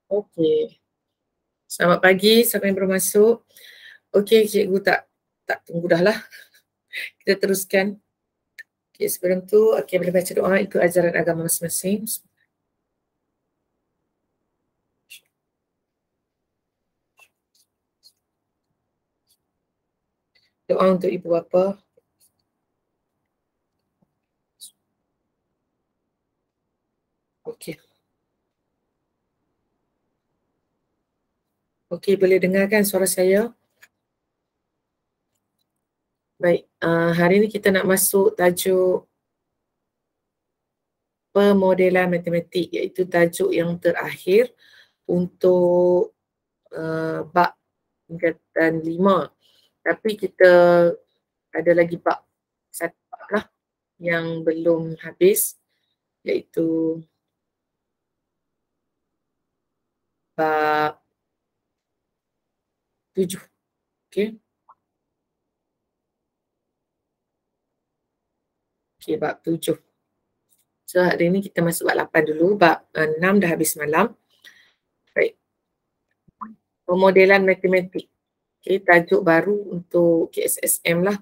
Okey. Selamat pagi, siapa yang baru masuk? Okey, cikgu tak tunggu dah lah. Kita teruskan. Okey, sebelum tu, okey boleh baca doa ikut ajaran agama masing-masing. Doa untuk ibu bapa. Okey. Okey, boleh dengarkan suara saya? Baik, hari ni kita nak masuk tajuk pemodelan matematik, iaitu tajuk yang terakhir untuk bab tingkatan 5. Tapi kita ada lagi bab satu lah yang belum habis, iaitu bab 7. Okey. Okey, bab 7. So hari ni kita masuk bab 8 dulu, bab 6 dah habis semalam. Baik. Pemodelan matematik. Okey, tajuk baru untuk KSSM lah.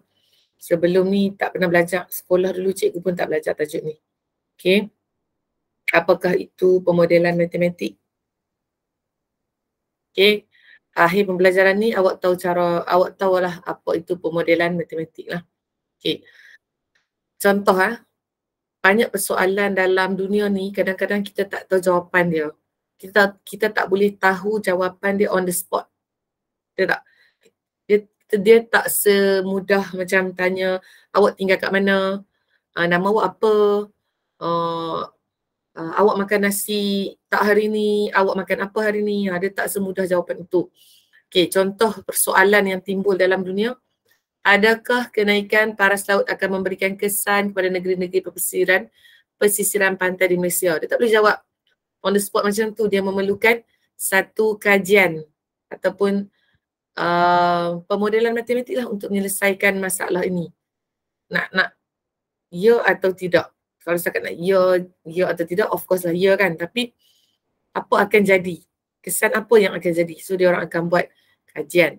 Sebelum ni tak pernah belajar, sekolah dulu cikgu pun tak belajar tajuk ni. Okey. Apakah itu pemodelan matematik? Okey. Akhir pembelajaran ni awak tahulah apa itu pemodelan matematik lah. Okey. Contoh banyak persoalan dalam dunia ni kadang-kadang kita tak tahu jawapan dia. Kita tak boleh tahu jawapan dia on the spot. Betul tak? Dia tak semudah macam tanya awak tinggal kat mana, nama awak apa, uh, awak makan nasi tak hari ni, awak makan apa hari ni. Dia tak semudah jawapan itu. Okey, contoh persoalan yang timbul dalam dunia. Adakah kenaikan paras laut akan memberikan kesan kepada negeri-negeri pesisiran pantai di Malaysia? Dia tak boleh jawab on the spot macam tu. Dia memerlukan satu kajian ataupun pemodelan matematik lah untuk menyelesaikan masalah ini. Nak ya atau tidak. Kalau setakat nak ya atau tidak, of course lah ya kan. Tapi apa akan jadi? Kesan apa yang akan jadi? So dia orang akan buat kajian.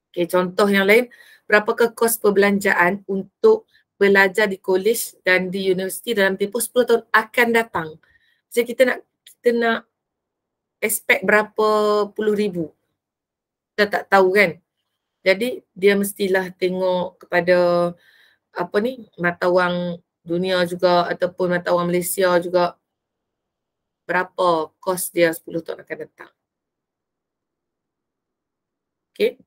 Okay, contoh yang lain, berapakah kos perbelanjaan untuk belajar di kolej dan di universiti dalam tempoh 10 tahun akan datang? Jadi kita nak expect berapa puluh ribu. Kita tak tahu kan. Jadi dia mestilah tengok kepada apa ni, mata wang dunia juga ataupun mata wang Malaysia juga, berapa kos dia 10 tahun akan datang. Okey.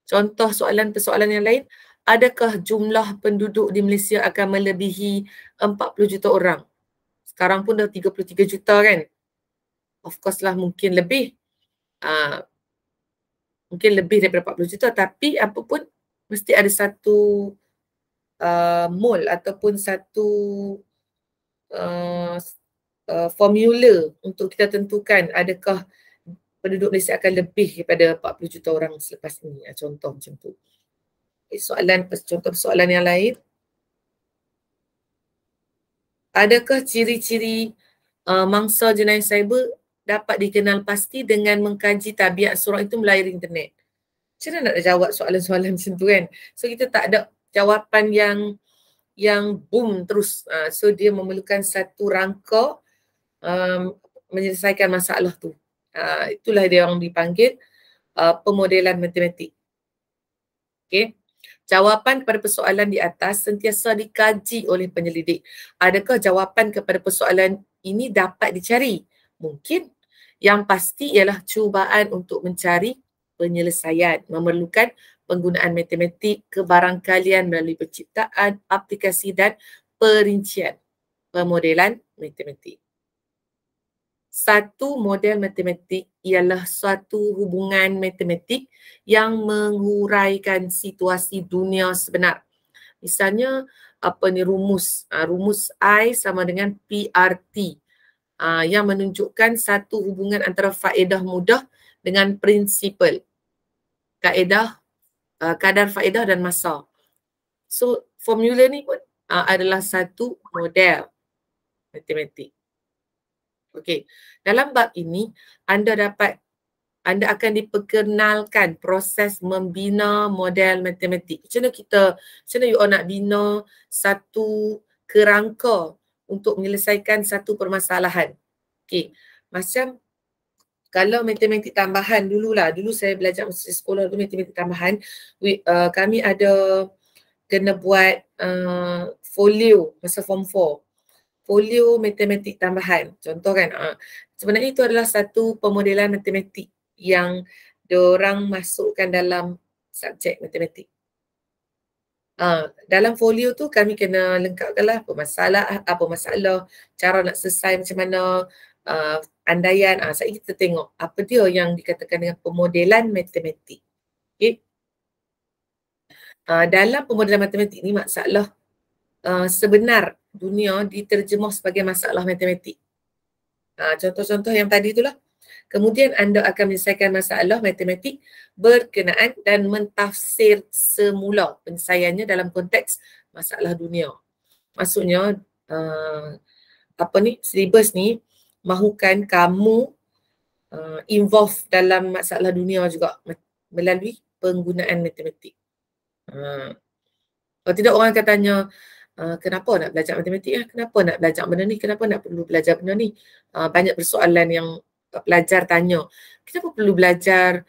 Contoh persoalan yang lain, adakah jumlah penduduk di Malaysia akan melebihi 40 juta orang? Sekarang pun dah 33 juta kan? Of course lah mungkin lebih. Mungkin lebih daripada 40 juta, tapi apa pun mesti ada satu mole ataupun satu formula untuk kita tentukan adakah penduduk Malaysia akan lebih daripada 40 juta orang selepas ini. Contoh macam tu. Contoh soalan yang lain. Adakah ciri-ciri mangsa jenayah cyber dapat dikenal pasti dengan mengkaji tabiat seorang itu melalui internet? Macam mana nak jawab soalan-soalan macam tu kan? So kita tak ada jawapan yang boom terus. So dia memerlukan satu rangka menyelesaikan masalah tu. Itulah dia yang dipanggil pemodelan matematik. Okey. Jawapan kepada persoalan di atas sentiasa dikaji oleh penyelidik. Adakah jawapan kepada persoalan ini dapat dicari? Mungkin. Yang pasti ialah cubaan untuk mencari penyelesaian memerlukan penggunaan matematik, kebarangkalian melalui penciptaan, aplikasi dan perincian pemodelan matematik. Satu model matematik ialah suatu hubungan matematik yang menguraikan situasi dunia sebenar. Misalnya apa ni rumus I sama dengan PRT yang menunjukkan satu hubungan antara faedah mudah dengan prinsipal, kadar faedah dan masa. So formula ni pun adalah satu model matematik. Okey, dalam bab ini anda akan diperkenalkan proses membina model matematik. Macam mana you all nak bina satu kerangka untuk menyelesaikan satu permasalahan. Okey, macam kalau matematik tambahan dululah, dulu saya belajar masa sekolah tu matematik tambahan, kami ada kena buat folio masa form 4. Folio matematik tambahan. Contoh kan, sebenarnya itu adalah satu pemodelan matematik yang diorang masukkan dalam subjek matematik. Dalam folio tu kami kena lengkapkanlah apa masalah, cara nak selesai macam mana, andaian. Saya kita tengok apa dia yang dikatakan dengan pemodelan matematik. Okay. Dalam pemodelan matematik ni masalah sebenar dunia diterjemah sebagai masalah matematik. Contoh-contoh yang tadi itulah. Kemudian anda akan menyelesaikan masalah matematik berkenaan dan mentafsir semula penyelesaiannya dalam konteks masalah dunia. Maksudnya silibus ni mahukan kamu involve dalam masalah dunia juga melalui penggunaan matematik. Kalau tidak orang akan tanya, kenapa nak belajar matematik? Kenapa nak belajar benda ni? Kenapa nak perlu belajar benda ni? Banyak persoalan yang pelajar tanya. Kenapa perlu belajar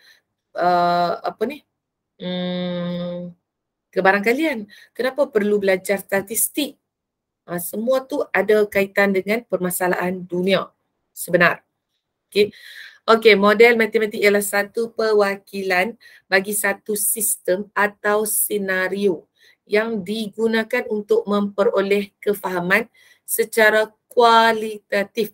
kebarangkalian? Kenapa perlu belajar statistik? Semua tu ada kaitan dengan permasalahan dunia sebenar. Okey, model matematik ialah satu perwakilan bagi satu sistem atau senario yang digunakan untuk memperoleh kefahaman secara kualitatif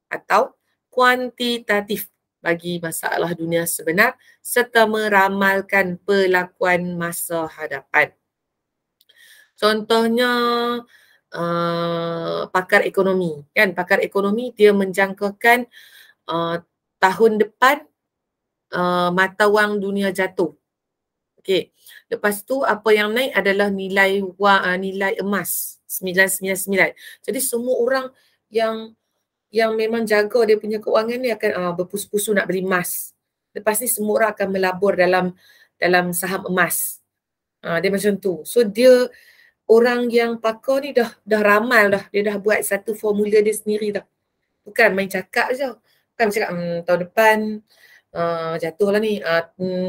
atau kuantitatif bagi masalah dunia sebenar serta meramalkan pelakuan masa hadapan. Contohnya pakar ekonomi kan, pakar ekonomi dia menjangkakan tahun depan mata wang dunia jatuh. Okey. Lepas tu apa yang naik adalah nilai emas 999. Jadi semua orang yang memang jaga dia punya keuangan ni akan berpusu-pusu nak beli emas. Lepas ni semua orang akan melabur dalam saham emas. Dia macam tu. So dia orang yang pakar ni dah ramal dah. Dia dah buat satu formula dia sendiri dah. Bukan main cakap je. Bukan cakap tahun depan jatuh lah ni.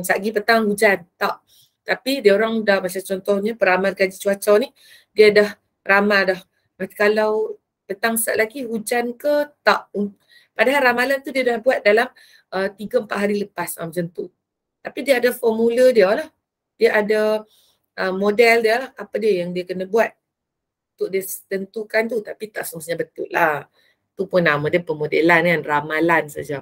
Satgi petang hujan. Tak. Tapi dia orang dah macam contohnya peramal gaji cuaca ni. Dia dah ramal dah. Kalau petang sat lagi hujan ke tak. Padahal ramalan tu dia dah buat dalam 3-4 hari lepas macam tu. Tapi dia ada formula dia lah. Dia ada model dia lah. Apa dia yang dia kena buat untuk dia tentukan tu. Tapi tak semestinya betul lah. Tu pun nama dia pemodelan kan. Ramalan saja.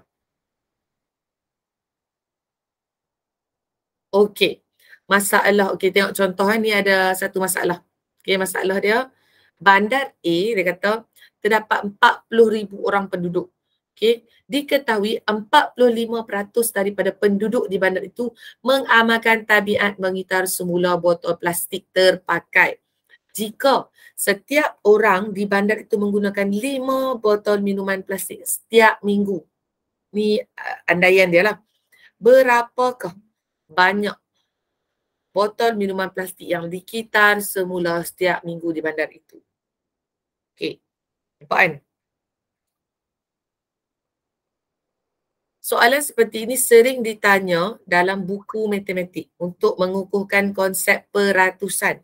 Okey. Masalah. Okey, tengok contoh ni ada satu masalah. Okey, masalah dia. Bandar A, dia kata terdapat 40,000 orang penduduk. Okey, diketahui 45% daripada penduduk di bandar itu mengamalkan tabiat mengitar semula botol plastik terpakai. Jika setiap orang di bandar itu menggunakan 5 botol minuman plastik setiap minggu. Ni andaian dia lah. Berapakah banyak botol minuman plastik yang dikitar semula setiap minggu di bandar itu? Okey, nampak kan? Soalan seperti ini sering ditanya dalam buku matematik untuk mengukuhkan konsep peratusan.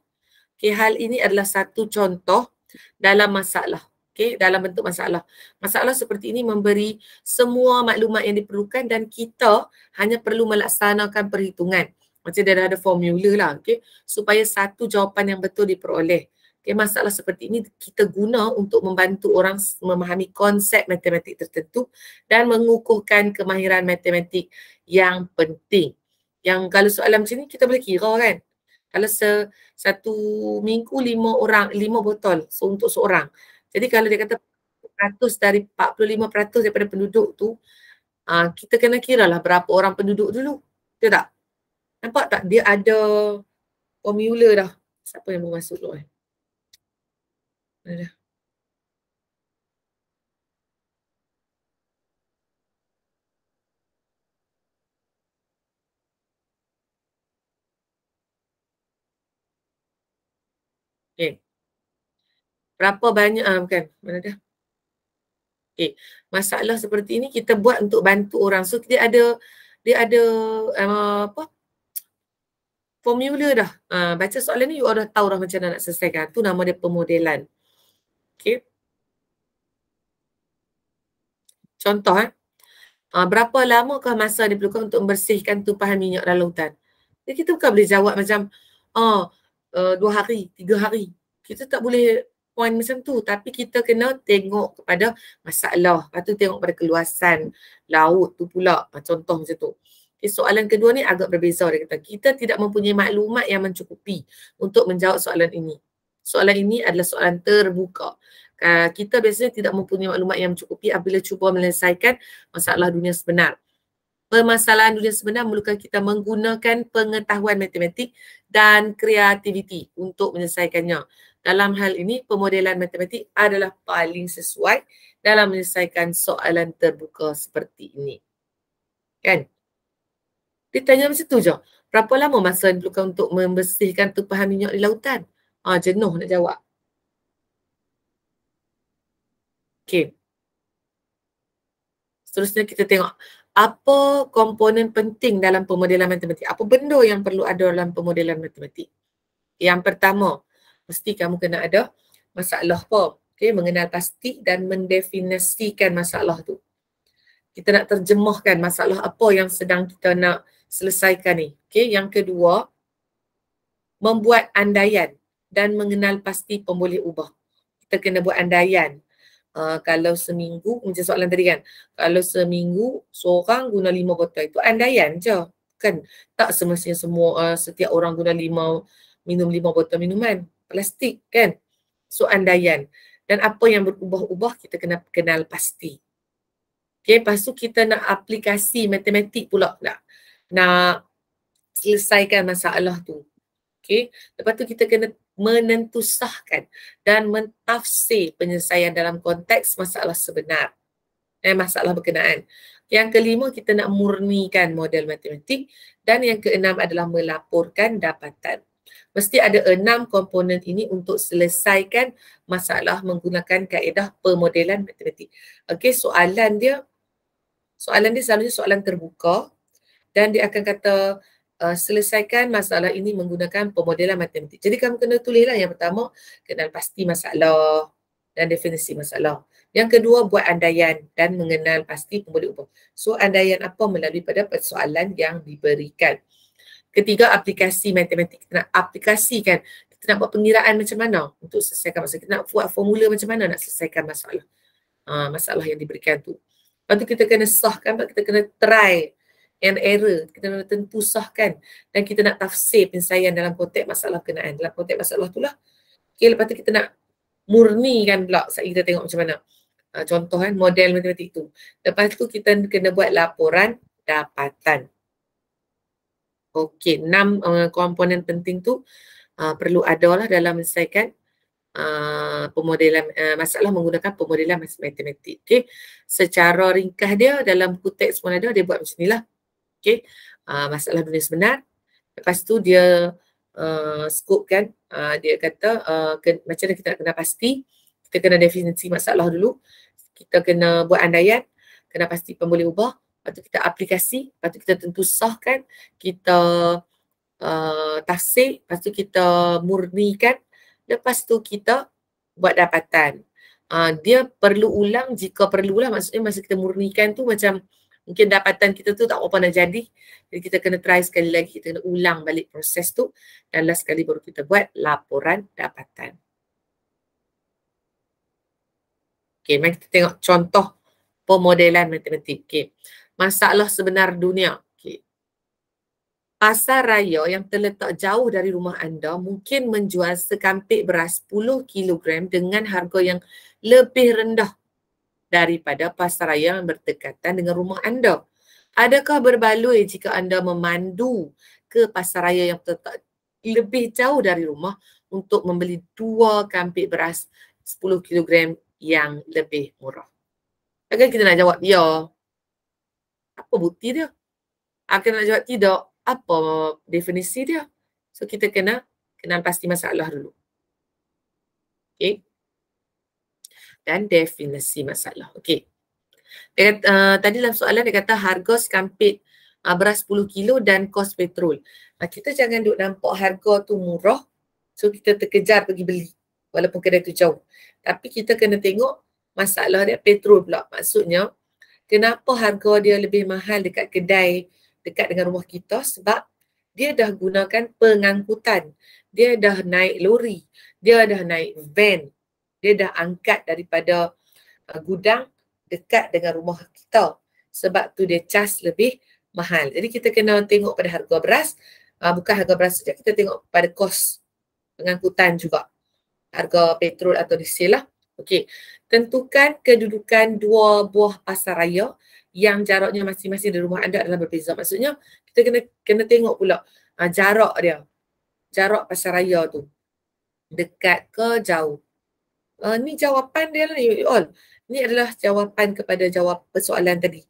Okey, hal ini adalah satu contoh dalam masalah. Okey, dalam bentuk masalah. Masalah seperti ini memberi semua maklumat yang diperlukan dan kita hanya perlu melaksanakan perhitungan. Macam dia dah ada formula lah, okey, supaya satu jawapan yang betul diperoleh. Okay, masalah seperti ini kita guna untuk membantu orang memahami konsep matematik tertentu dan mengukuhkan kemahiran matematik yang penting. Yang kalau soalan macam ni kita boleh kira kan. Kalau satu minggu 5 botol untuk seorang. Jadi kalau dia kata 45% daripada penduduk tu, kita kena kira lah berapa orang penduduk dulu. Betul tak? Nampak tak? Dia ada formula dah. Siapa yang mau masuk dulu? Ada. Berapa banyak, bukan, mana dah? Okay. Masalah seperti ini kita buat untuk bantu orang. So dia ada apa? Formula dah. Baca soalan ni you dah tahu dah macam mana nak selesaikan. Tu nama dia pemodelan. Okay. Contoh berapa lamakah masa diperlukan untuk membersihkan tumpahan minyak dalam lautan? Jadi kita bukan boleh jawab macam 2 hari, 3 hari. Kita tak boleh point macam tu. Tapi kita kena tengok kepada masalah. Lepas tu tengok pada keluasan laut tu pula. Contoh macam tu. Okay, soalan kedua ni agak berbeza. Dia kata, kita tidak mempunyai maklumat yang mencukupi untuk menjawab soalan ini. Soalan ini adalah soalan terbuka. Kita biasanya tidak mempunyai maklumat yang mencukupi apabila cuba menyelesaikan masalah dunia sebenar. Permasalahan dunia sebenar memerlukan kita menggunakan pengetahuan matematik dan kreativiti untuk menyelesaikannya. Dalam hal ini, pemodelan matematik adalah paling sesuai dalam menyelesaikan soalan terbuka seperti ini. Kan? Dia tanya macam tu je. Berapa lama masa diperlukan untuk membersihkan tumpahan minyak di lautan? Jenuh nak jawab. Okay. Seterusnya kita tengok apa komponen penting dalam pemodelan matematik. Apa benda yang perlu ada dalam pemodelan matematik? Yang pertama, mesti kamu kena ada masalah apa. Okay, mengenal pasti dan mendefinisikan masalah tu. Kita nak terjemahkan masalah apa yang sedang kita nak selesaikan ni. Okay, yang kedua, membuat andaian dan mengenal pasti pemboleh ubah. Kita kena buat andaian. Kalau seminggu, macam soalan tadi kan, kalau seminggu seorang guna 5 botol, itu andaian je. Kan tak semestinya setiap orang guna minum 5 botol minuman plastik kan. So andaian. Dan apa yang berubah-ubah kita kena kenal pasti. Okay, lepas tu kita nak aplikasi matematik pula nak selesaikan masalah tu. Okay. Lepas tu kita kena menentusahkan dan mentafsir penyelesaian dalam konteks masalah sebenar. Masalah berkenaan. Yang kelima, kita nak murnikan model matematik. Dan yang keenam adalah melaporkan dapatan. Mesti ada 6 komponen ini untuk selesaikan masalah menggunakan kaedah pemodelan matematik. Okey, soalan dia selalunya soalan terbuka dan dia akan kata selesaikan masalah ini menggunakan pemodelan matematik. Jadi kamu kena tulislah yang pertama, kenal pasti masalah dan definisi masalah. Yang kedua, buat andaian dan mengenal pasti pemboleh ubah. So andaian apa melalui pada persoalan yang diberikan. Ketiga, aplikasi matematik. Kita nak aplikasikan. Kita nak buat pengiraan macam mana untuk selesaikan masalah. Kita nak buat formula macam mana nak selesaikan masalah. Masalah yang diberikan tu. Lepas tu kita kena sahkan, kita kena try and error. Kita kena tentu sahkan. Dan kita nak tafsir penyelesaian dalam konteks masalah berkenaan. Dalam konteks masalah tu lah. Okay, lepas tu kita nak murnikan pula. Kita tengok macam mana. Contoh model matematik tu. Lepas tu kita kena buat laporan dapatan. Okey, 6 komponen penting tu perlu ada lah dalam menyelesaikan pemodelan masalah menggunakan pemodelan matematik. Okey, secara ringkas dia dalam buku teks pun ada, dia buat macam ni lah. Okey, masalah dunia sebenar. Lepas tu dia scope kan, dia kata macam mana kita nak kena pasti. Kita kena definisi masalah dulu. Kita kena buat andaian, kena pasti pemboleh ubah. Lepas tu kita aplikasi, lepas tu kita tentu sahkan, kita tafsir, lepas tu kita murnikan, lepas tu kita buat dapatan. Dia perlu ulang jika perlulah, maksudnya masa kita murnikan tu macam mungkin dapatan kita tu tak apa nak jadi. Jadi kita kena try sekali lagi, kita kena ulang balik proses tu dan last sekali baru kita buat laporan dapatan. Okay, mari kita tengok contoh pemodelan matematik. Okay. Masalah sebenar dunia. Okay. Pasar raya yang terletak jauh dari rumah anda mungkin menjual sekampik beras 10 kg dengan harga yang lebih rendah daripada pasar raya yang berdekatan dengan rumah anda. Adakah berbaloi jika anda memandu ke pasar raya yang terletak lebih jauh dari rumah untuk membeli 2 kampik beras 10 kg yang lebih murah? Takkan kita nak jawab ya. Apa bukti dia? Akan nak jawab tidak. Apa definisi dia? So kita kena kenal pasti masalah dulu. Okay. dan definisi masalah. Okey. Tadi dalam soalan dia kata harga sekampit beras 10 kilo dan kos petrol. Kita jangan duk nampak harga tu murah, so kita terkejar pergi beli walaupun kedai tu jauh. Tapi kita kena tengok masalah dia petrol pula. Maksudnya kenapa harga dia lebih mahal dekat kedai dekat dengan rumah kita, sebab dia dah gunakan pengangkutan. Dia dah naik lori, dia dah naik van, dia dah angkat daripada gudang dekat dengan rumah kita. Sebab tu dia cas lebih mahal. Jadi kita kena tengok pada harga beras, bukan harga beras saja, kita tengok pada kos pengangkutan juga. Harga petrol atau diesel lah. Okey. Tentukan kedudukan dua buah pasaraya yang jaraknya masing-masing dari rumah anda adalah berbeza. Maksudnya kita kena tengok pula jarak dia. Jarak pasaraya tu. Dekat ke jauh. Ni jawapan dia lah you all. Ni adalah jawapan kepada jawab persoalan tadi.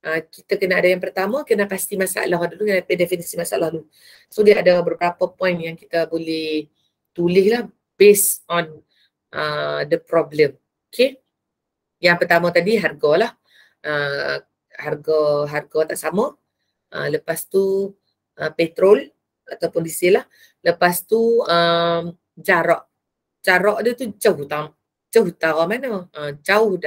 Kita kena ada yang pertama, kena pasti masalah dulu, kena definisi masalah dulu. So dia ada beberapa point yang kita boleh tulis lah based on the problem. Okay. Yang pertama tadi harga lah. Harga tak sama. Lepas tu petrol ataupun diesel lah. Lepas tu jarak. Jarak dia tu jauh utara mana? Jauh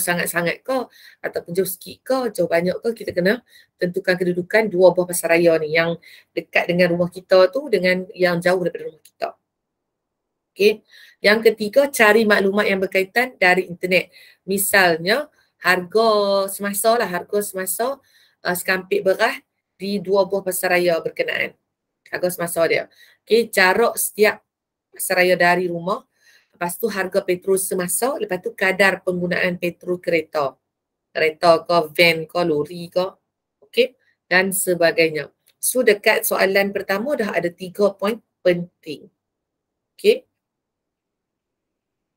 sangat-sangat ke? Ataupun jauh sikit ke? Jauh banyak ke? Kita kena tentukan kedudukan dua buah pasaraya ni. Yang dekat dengan rumah kita tu dengan yang jauh daripada rumah kita. Okay. Yang ketiga, cari maklumat yang berkaitan dari internet. Misalnya, harga semasa sekampit beras di dua buah pasaraya berkenaan. Harga semasa dia. Okay. Jarak setiap pasaraya dari rumah. Lepas tu harga petrol semasa. Lepas tu kadar penggunaan petrol kereta. Kereta ke, van ke, lori ke. Okay. Dan sebagainya. So dekat soalan pertama dah ada 3 poin penting. Okay.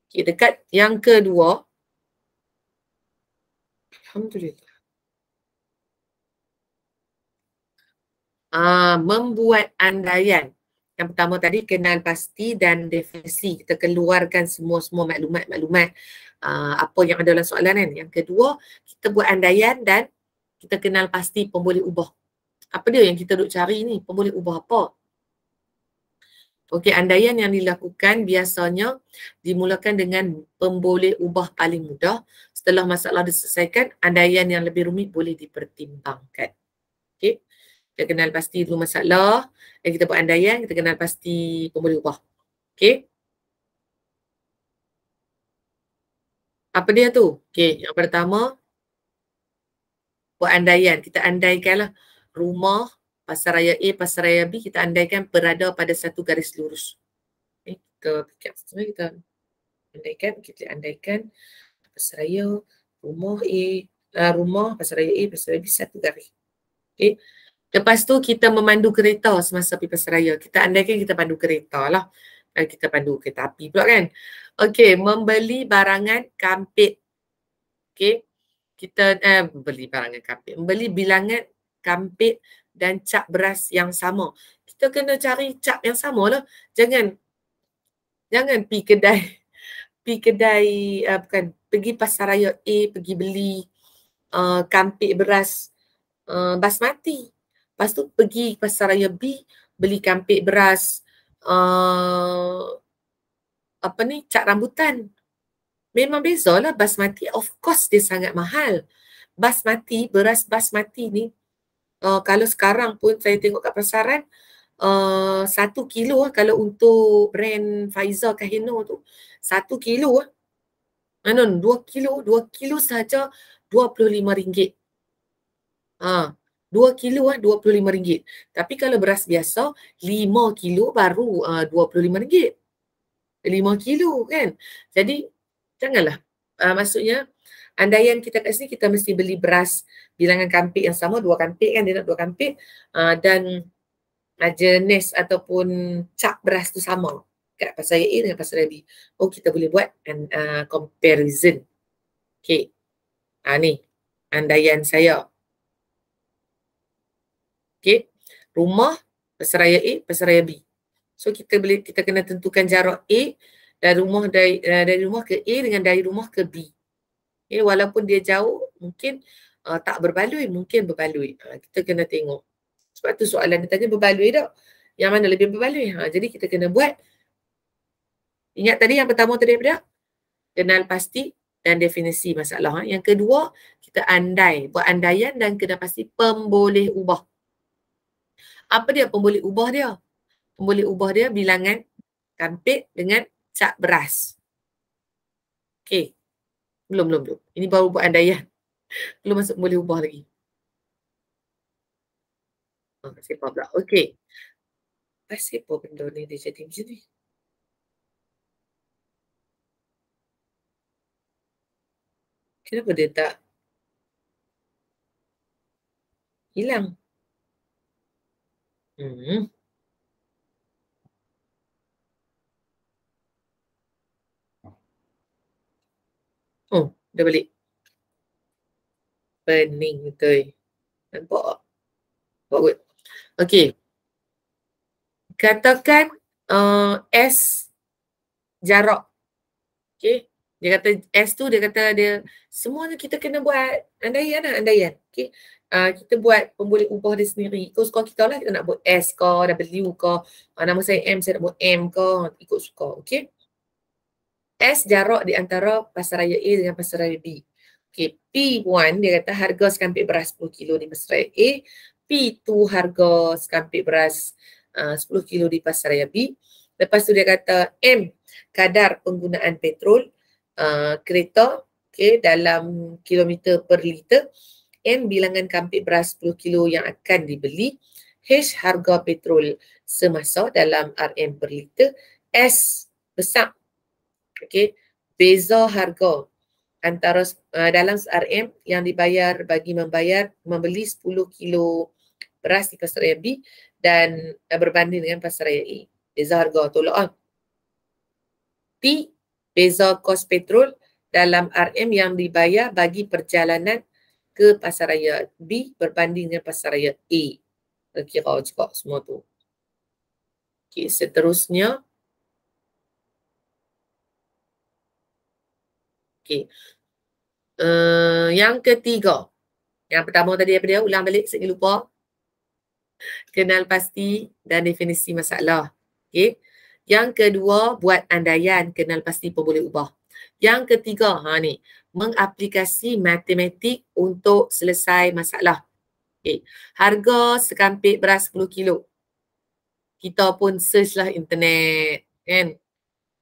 Okay, dekat yang kedua, alhamdulillah. Membuat andaian. Yang pertama tadi kenal pasti dan definisi. Kita keluarkan semua maklumat apa yang ada dalam soalan kan. Yang kedua, kita buat andaian dan kita kenal pasti pemboleh ubah. Apa dia yang kita duk cari ni? Pemboleh ubah apa? Okey, andaian yang dilakukan biasanya dimulakan dengan pemboleh ubah paling mudah. Setelah masalah diselesaikan, andaian yang lebih rumit boleh dipertimbangkan. Okey, kita kenal pasti dulu masalah, dan kita buat andaian, kita kenal pasti pemboleh ubah. Okey. Apa dia tu? Okey, yang pertama, buat andaian. Kita andaikanlah rumah pasaraya A, pasaraya B, kita andaikan berada pada satu garis lurus. Kita andaikan pasaraya rumah A, rumah pasaraya A, pasaraya B satu garis. Okay. Lepas tu kita memandu kereta semasa pergi pasaraya. Kita andaikan kita pandu kereta lah. Kita pandu kereta api pula kan. Okey, membeli barangan kampit. Okey. Kita beli barangan kampit. Membeli bilangan kampit dan cap beras yang sama. Kita kena cari cap yang sama lah. Jangan pergi pasaraya A, pergi beli kampit beras basmati. Lepas tu pergi pasaraya B, beli kampit beras cap rambutan. Memang bezalah basmati. Of course dia sangat mahal. Beras basmati ni kalau sekarang pun saya tengok kat pasaran 1 kilo kalau untuk brand Faizal Kahino tu 1 kilo 2 kilo saja RM25. 2 kilo RM25. Tapi kalau beras biasa 5 kilo baru RM25. 5 kilo kan. Jadi janganlah. Maksudnya andaian kita kat sini kita mesti beli beras bilangan kampit yang sama, 2 kampit kan, dia nak 2 kampit dan jenis ataupun cap beras tu sama kat pasaraya A dengan pasaraya B. Kita boleh buat comparison. Okay. Ni andaian saya. Okay. Rumah pasaraya A, pasaraya B. So kita kena tentukan jarak A dari rumah ke A dengan dari rumah ke B. Okay, walaupun dia jauh, mungkin tak berbaloi, mungkin berbaloi. Kita kena tengok. Sebab tu soalan dia tanya berbaloi tak? Yang mana lebih berbaloi? Jadi kita kena buat. Ingat tadi yang pertama tadi apa dia? Kenal pasti dan definisi masalah. Yang kedua, kita andai. Buat andaian dan kena pasti pemboleh ubah. Apa dia pemboleh ubah dia? Pemboleh ubah dia bilangan kampit dengan cap beras. Okey. Belum. Ini baru buat andaian. Belum masuk boleh ubah lagi. Pasal apa pula? Okey. Pasal apa benda ni dia jadi macam ni? Kenapa dia tak hilang? Oh, dah balik. Pening betul. Nampak? Good. Okey. Katakan S jarak. Okey. Dia kata S tu dia kata dia semuanya kita kena buat andaian lah, andaian. Okey. Kita buat pemboleh ubah dia sendiri. Ikut suka kita lah, kita nak buat S ke, W ke. Nama saya M, saya nak buat M ke. Ikut suka. Okey. S jarak di antara pasaraya A dengan pasaraya B. Okay, P1 dia kata harga sekampit beras 10 kilo di pasaraya A. P2 harga sekampit beras 10 kilo di pasaraya B. Lepas tu dia kata M kadar penggunaan petrol kereta dalam kilometer per liter. N bilangan kampit beras 10 kilo yang akan dibeli. H harga petrol semasa dalam RM per liter. S besar. Okey, beza harga antara dalam RM yang dibayar bagi membeli 10 kilo beras di pasaraya B dan berbanding dengan pasaraya A. Beza harga tolak. T, beza kos petrol dalam RM yang dibayar bagi perjalanan ke pasaraya B berbanding dengan pasaraya A. Kira juga semua tu. Okey, seterusnya. Okey. Yang ketiga. Yang pertama tadi apa dia? Ulang balik, saya lupa. Kenal pasti dan definisi masalah. Okey. Yang kedua, buat andaian, kenal pasti pemboleh ubah. Yang ketiga, ni, mengaplikasi matematik untuk selesai masalah. Okey. Harga sekampit beras 10 kilo. Kita pun search lah internet, kan?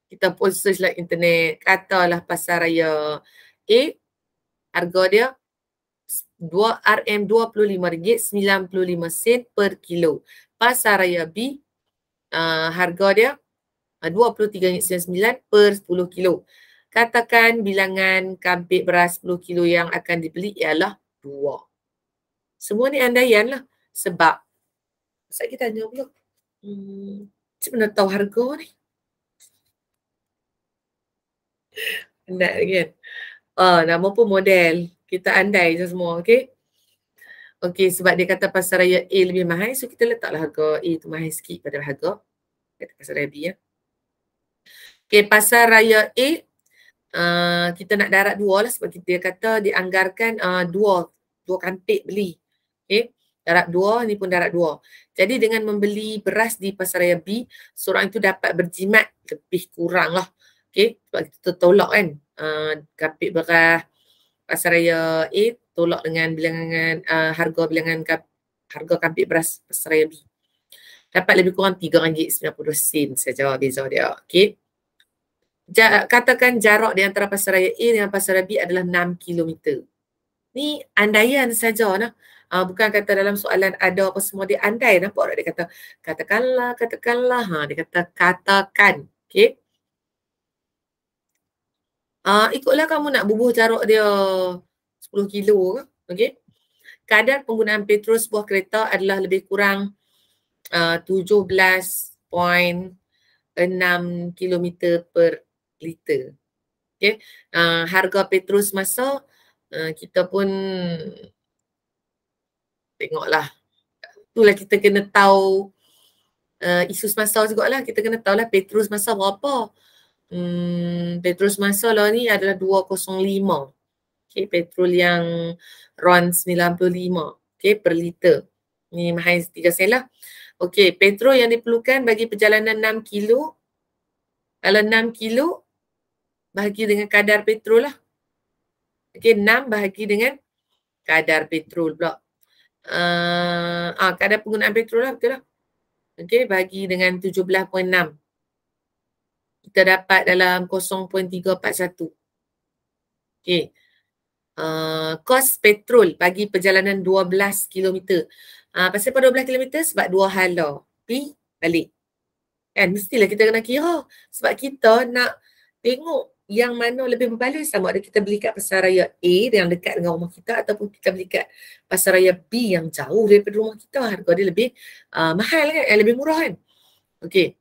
Kita pun search lah internet. Katalah pasaraya A, harga dia RM25.95 per kilo. Pasaraya B, harga dia RM23.99 per 10 kilo. Katakan bilangan kampit beras 10 kilo yang akan dibeli ialah 2. Semua ni andaian lah. Sebab, saya kita tanya pula. Macam mana tahu harga ni? Penat kan? Nama pun model. Kita andai je semua, okey? Okey, sebab dia kata pasaraya A lebih mahal, so kita letaklah harga A tu mahal sikit pada harga. Kata pasaraya B ya. Okey, pasaraya A, kita nak darat 2 lah sebab dia kata dianggarkan 2 kampit beli. Okey, darat 2, ni pun darat 2. Jadi dengan membeli beras di pasaraya B, seorang itu dapat berjimat lebih kurang lah. Okey, sebab kita tolak kan kampit beras pasaraya A tolak dengan bilangan harga bilangan harga kampit beras pasaraya B. Dapat lebih kurang RM3.92 saja beza dia. Okey. Katakan jarak di antara pasaraya A dengan pasaraya B adalah 6 km. Ni andaian saja nah. Bukan kata dalam soalan ada apa semua, dia andai. Nampak tak dia kata katakanlah. Dia kata katakan. Okey. Ikutlah kamu nak bubuh jarak dia 10 kilo ke. Okey. Kadar penggunaan petrol sebuah kereta adalah lebih kurang 17.6 km per liter. Okay. Harga petrol semasa kita pun tengoklah. Itulah kita kena tahu isu semasa jugalah. Kita kena tahulah petrol semasa berapa. Petrol semasa lah ni adalah 205. Okay, petrol yang RON 95 okay, per liter. Ni mahal 3 sen lah. Okay, petrol yang diperlukan bagi perjalanan 6 kilo. Kalau 6 kilo, bahagi dengan kadar petrol lah. Okay, 6 bahagi dengan kadar petrol pula. Kadar penggunaan petrol lah, betul lah. Okay, bagi dengan 17.6. Kita dapat dalam 0.341. Okay. Kos petrol bagi perjalanan 12 km. Pasal apa 12 km? Sebab 2 hala. Pergi, balik. Kan, mestilah kita kena kira. Sebab kita nak tengok yang mana lebih berbaloi, sama ada kita beli kat pasaraya A yang dekat dengan rumah kita ataupun kita beli kat pasaraya B yang jauh daripada rumah kita. Harga dia lebih mahal kan, lebih murah kan. Okey.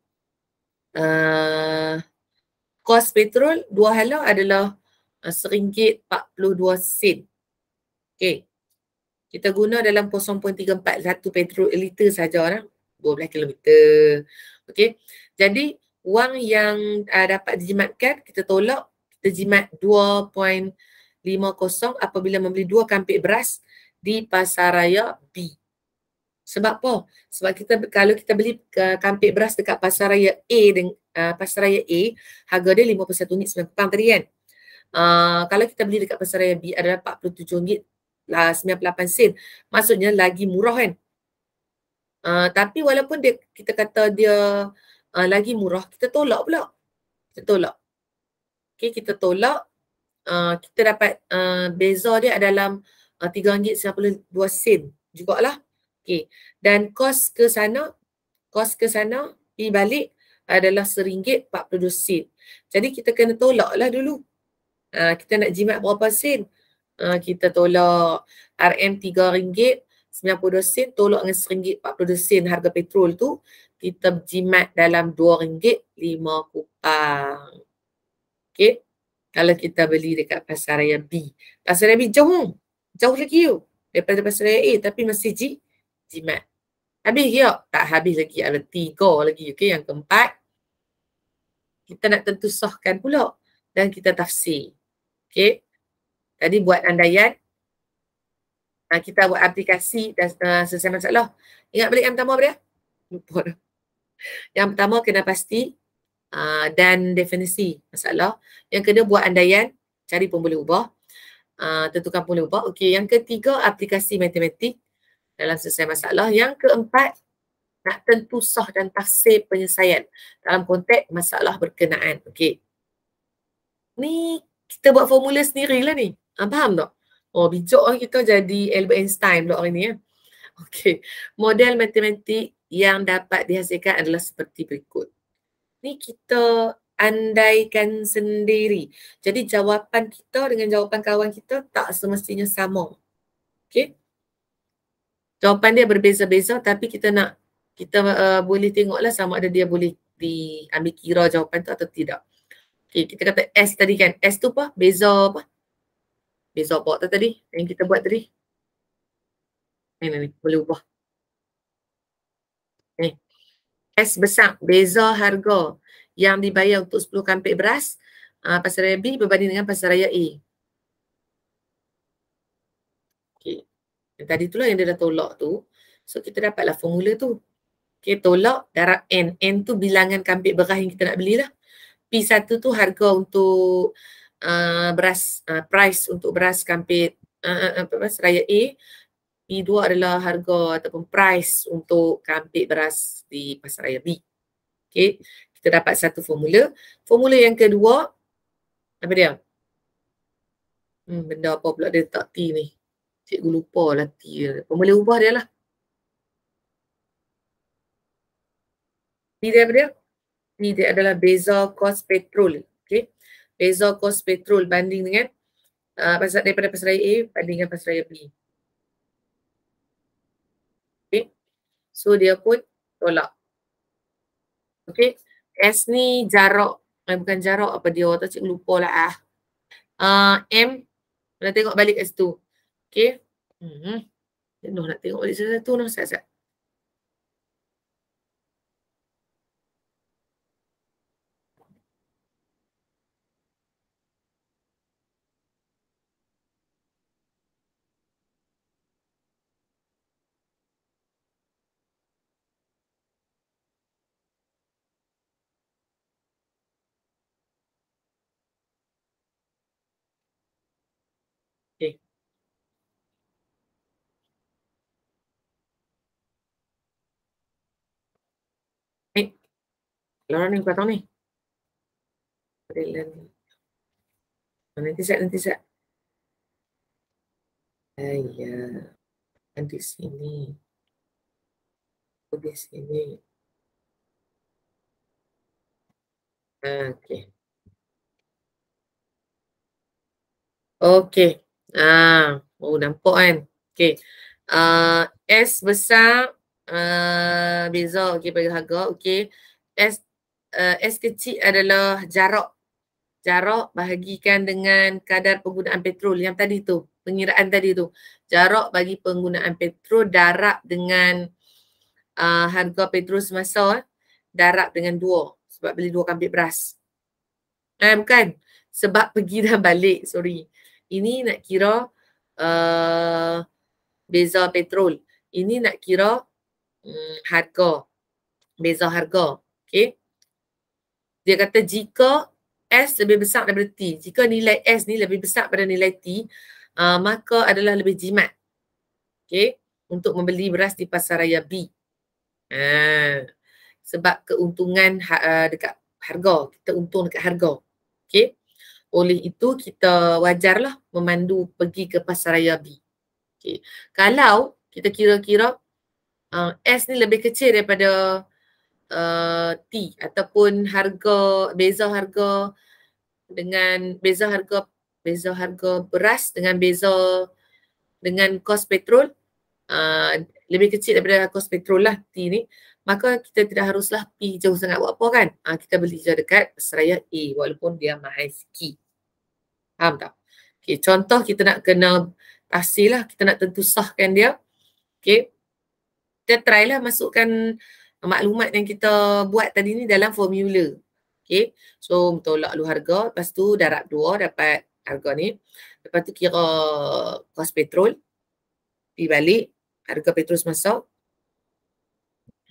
Kos petrol 2 hala adalah RM1.42. Okey. Kita guna dalam 0.341 petrol liter saja lah. 12 kilometer. Okey. Jadi wang yang dapat dijimatkan, kita tolak, kita jimat 2.50 apabila membeli 2 kampik beras di pasaraya B. Sebab apa? Sebab kalau kita beli kampik beras dekat pasaraya A dengan pasaraya A, harga dia RM51.9 tadi kan. Kalau kita beli dekat pasaraya B adalah RM47.98. Maksudnya lagi murah kan. Tapi walaupun kita kata dia lagi murah, kita tolak pula. Kita tolak. Okay, kita tolak. Kita dapat beza dia dalam RM3.92 jugalah. Okay. Dan kos ke sana pergi balik adalah RM1.42. Jadi kita kena tolak lah dulu. Kita nak jimat berapa sen? Kita tolak RM3.92 tolak dengan RM1.42 harga petrol tu, kita jimat dalam RM2.05. Okay. Kalau kita beli dekat pasaraya B. Pasaraya B jauh lagi daripada pasaraya A, tapi masih jimat. Habis ke tak? Tak habis lagi, ada 3 lagi. Okay. Yang keempat, kita nak tentu sahkan pula dan kita tafsir. Okay. Tadi buat andaian, kita buat aplikasi dan selesai masalah. Ingat balik yang pertama apa dia? Lupa dah. Yang pertama kena pasti dan definisi masalah. Yang kedua buat andaian, cari pun boleh ubah. Tentukan pun boleh ubah. Okey, yang ketiga aplikasi matematik dalam selesai masalah. Yang keempat, nak tentu sah dan tafsir penyelesaian dalam konteks masalah berkenaan. Okey. Ni kita buat formula sendirilah ni. Faham tak? Oh, bijak lah kita jadi Albert Einstein pula hari ni ya. Okey. Model matematik yang dapat dihasilkan adalah seperti berikut. Ni kita andaikan sendiri. Jadi jawapan kita dengan jawapan kawan kita tak semestinya sama. Okey. Jawapan dia berbeza-beza, tapi kita boleh tengoklah sama ada dia boleh diambil kira jawapan tu atau tidak. Okey, kita kata S tadi kan. S tu apa? Beza apa? Beza apa tu tadi? Yang kita buat tadi. Ni boleh ubah. S besar, beza harga yang dibayar untuk 10 kampik beras pasaraya B berbanding dengan pasaraya A. Okay. Tadi itulah yang dia dah tolak tu. So kita dapatlah formula tu. Okay, tolak darab N. N tu bilangan kampik beras yang kita nak belilah. P1 tu harga untuk beras, price untuk beras kampik pasaraya A. P2 adalah harga ataupun price untuk kampik beras di pasaraya B. Okay, kita dapat satu formula. Formula yang kedua, apa dia? Benda apa pula dia tak T ni? Cikgu lupa lah T dia. Formula ubah dia lah. T dia apa dia? T dia adalah beza kos petrol. Okay. Beza kos petrol banding dengan daripada pasaraya A banding dengan pasaraya B. Okay. So dia pun tolak. Okay. S ni jarak. Bukan jarak apa dia. Atau cikgu lupa lah. M. Nak tengok balik kat situ. Okay. Nak tengok balik satu-satu. Sat-sat. Laura ni kau tahu ni. Modelan. Nanti set. Ya. Di sini. Di sini. Okey. Okey. Nampak kan. Okey. S besar, beza okey bagi harga. Okey. S kecil adalah jarak. Jarak bahagikan dengan kadar penggunaan petrol yang tadi tu, pengiraan tadi tu. Jarak bagi penggunaan petrol darab dengan harga petrol semasa, darab dengan 2 sebab beli 2 kambing beras. Bukan. Sebab pergi dan balik, sorry. Ini nak kira beza petrol. Ini nak kira harga. Beza harga. Okay. Dia kata jika S lebih besar daripada T. Jika nilai S ni lebih besar daripada nilai T, maka adalah lebih jimat. Okay. Untuk membeli beras di pasaraya B. Sebab keuntungan dekat harga. Kita untung dekat harga. Okay. Oleh itu kita wajarlah memandu pergi ke pasaraya B. Okay. Kalau kita kira-kira S ni lebih kecil daripada T ataupun beza harga beras dengan dengan kos petrol lebih kecil daripada kos petrol lah T ni, maka kita tidak haruslah pergi jauh sangat buat apa kan. Kita beli je dekat pasaraya A walaupun dia mahal sikit. Faham tak? Okay, contoh kita nak kena tafsir lah, kita nak tentu sahkan dia. Okay. Kita try lah masukkan maklumat yang kita buat tadi ni dalam formula. Okay. So, tolak dulu harga. Lepas tu darab 2 dapat harga ni. Lepas tu kira kos petrol. Pergi balik. Harga petrol semasa.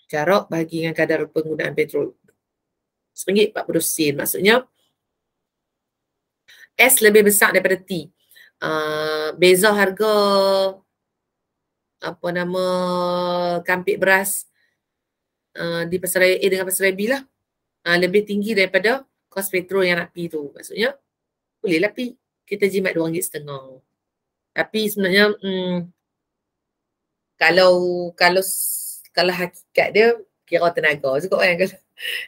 Jarak bahagi dengan kadar penggunaan petrol. RM1.40. Maksudnya S lebih besar daripada T. Beza harga kampik beras di pasaraya A dengan pasaraya B lah. Lebih tinggi daripada kos petrol yang nak pergi tu. Maksudnya, bolehlah pergi. Kita jimat RM2.50. Tapi sebenarnya, kalau hakikat dia, kira tenaga juga kan.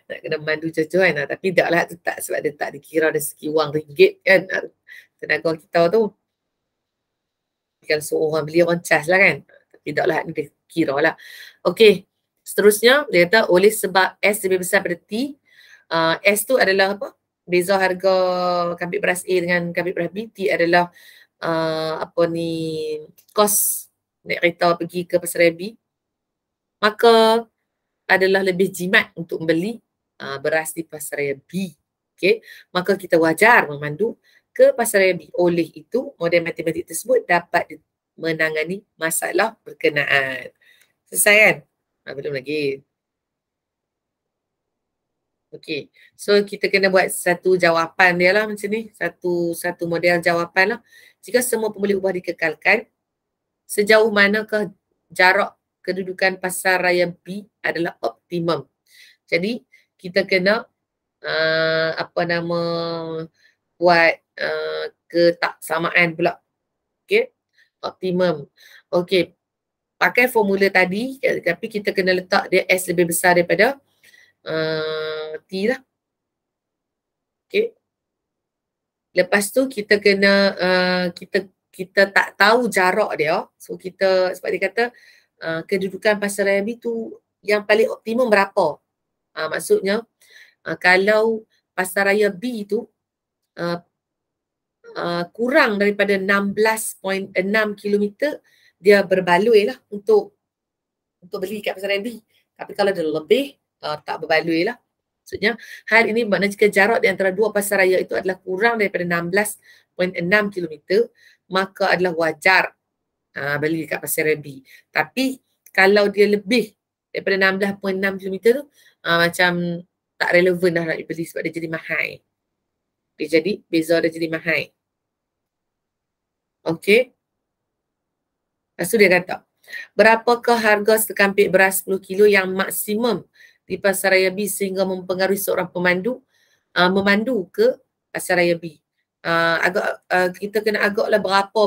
Nak kena mandu cucu kan. Tapi taklah tu tak, sebab dia tak dikira dari segi wang ringgit kan. Tenaga kita tu. Kalau suruh orang beli, orang cas lah kan. Tapi taklah ni dia kira lah. Okey. Seterusnya, dia kata oleh sebab S lebih besar daripada T, S tu adalah apa? Beza harga kambing beras A dengan kambing beras B. T adalah kos naik kereta pergi ke pasaraya B. Maka adalah lebih jimat untuk membeli beras di pasaraya B. Okay. Maka kita wajar memandu ke pasaraya B. Oleh itu, model matematik tersebut dapat menangani masalah berkenaan. Selesai kan? Belum lagi. Okey. So, kita kena buat satu jawapan dia lah macam ni. Satu model jawapan lah. Jika semua pembeli ubah dikekalkan, sejauh manakah jarak kedudukan pasaraya B adalah optimum. Jadi, kita kena buat ketaksamaan pula. Okey. Optimum. Okey. Pakai formula tadi, tapi kita kena letak dia S lebih besar daripada T lah. Okay. Lepas tu kita kena kita tak tahu jarak dia. So kita, sebab dia kata kedudukan pasaraya B tu yang paling optimum berapa? Maksudnya kalau pasaraya B tu kurang daripada 16.6 km, dia berbaloi lah untuk beli kat pasaraya B. Tapi kalau dia lebih, tak berbaloi lah. Maksudnya, hal ini bermakna jika jarak di antara dua pasaraya itu adalah kurang daripada 16.6 km, maka adalah wajar beli kat pasaraya B. Tapi, kalau dia lebih daripada 16.6 km tu, macam tak relevan dah nak beli sebab dia jadi mahal. Beza dia jadi mahal. Okey. Lepas tu dia kata, berapakah harga sekampik beras 10 kilo yang maksimum di Pasaraya B sehingga mempengaruhi seorang pemandu memandu ke Pasaraya B. Kita kena agaklah berapa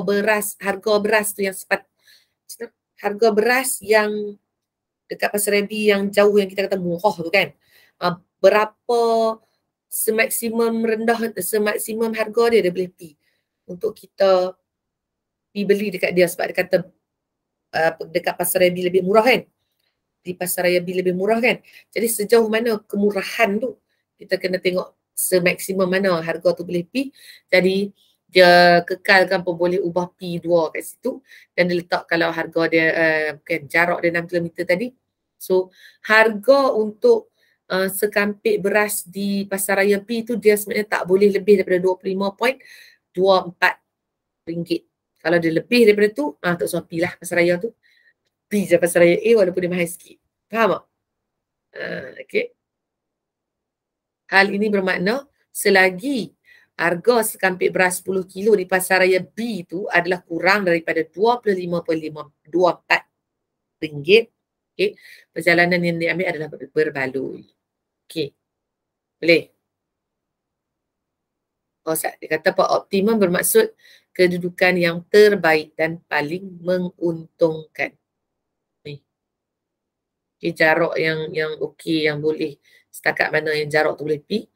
harga beras tu yang harga beras yang dekat Pasaraya B yang jauh yang kita kata murah tu kan. Berapa semaksimum harga dia boleh pergi untuk kita pergi beli dekat dia sebab dia kata dekat Pasaraya B lebih murah kan. Di Pasaraya B lebih murah kan. Jadi sejauh mana kemurahan tu kita kena tengok semaksimum mana harga tu boleh pergi. Jadi dia kekalkan pun boleh ubah P2 kat situ dan dia letak kalau harga dia jarak dia 6 km tadi. So harga untuk sekampit beras di Pasaraya P tu dia sebenarnya tak boleh lebih daripada RM25.24. Kalau dia lebih daripada tu, tak usah pergi lah Pasaraya tu. Pergi je Pasaraya A walaupun dia mahal sikit. Faham tak? Okay. Hal ini bermakna selagi harga sekampit beras 10 kilo di Pasaraya B tu adalah kurang daripada RM25.54. Okay. Perjalanan yang diambil adalah berbaloi. Okay. Boleh? Dia kata optimum bermaksud kedudukan yang terbaik dan paling menguntungkan. Okay, jarak yang okey, yang boleh setakat mana yang jarak tu boleh pergi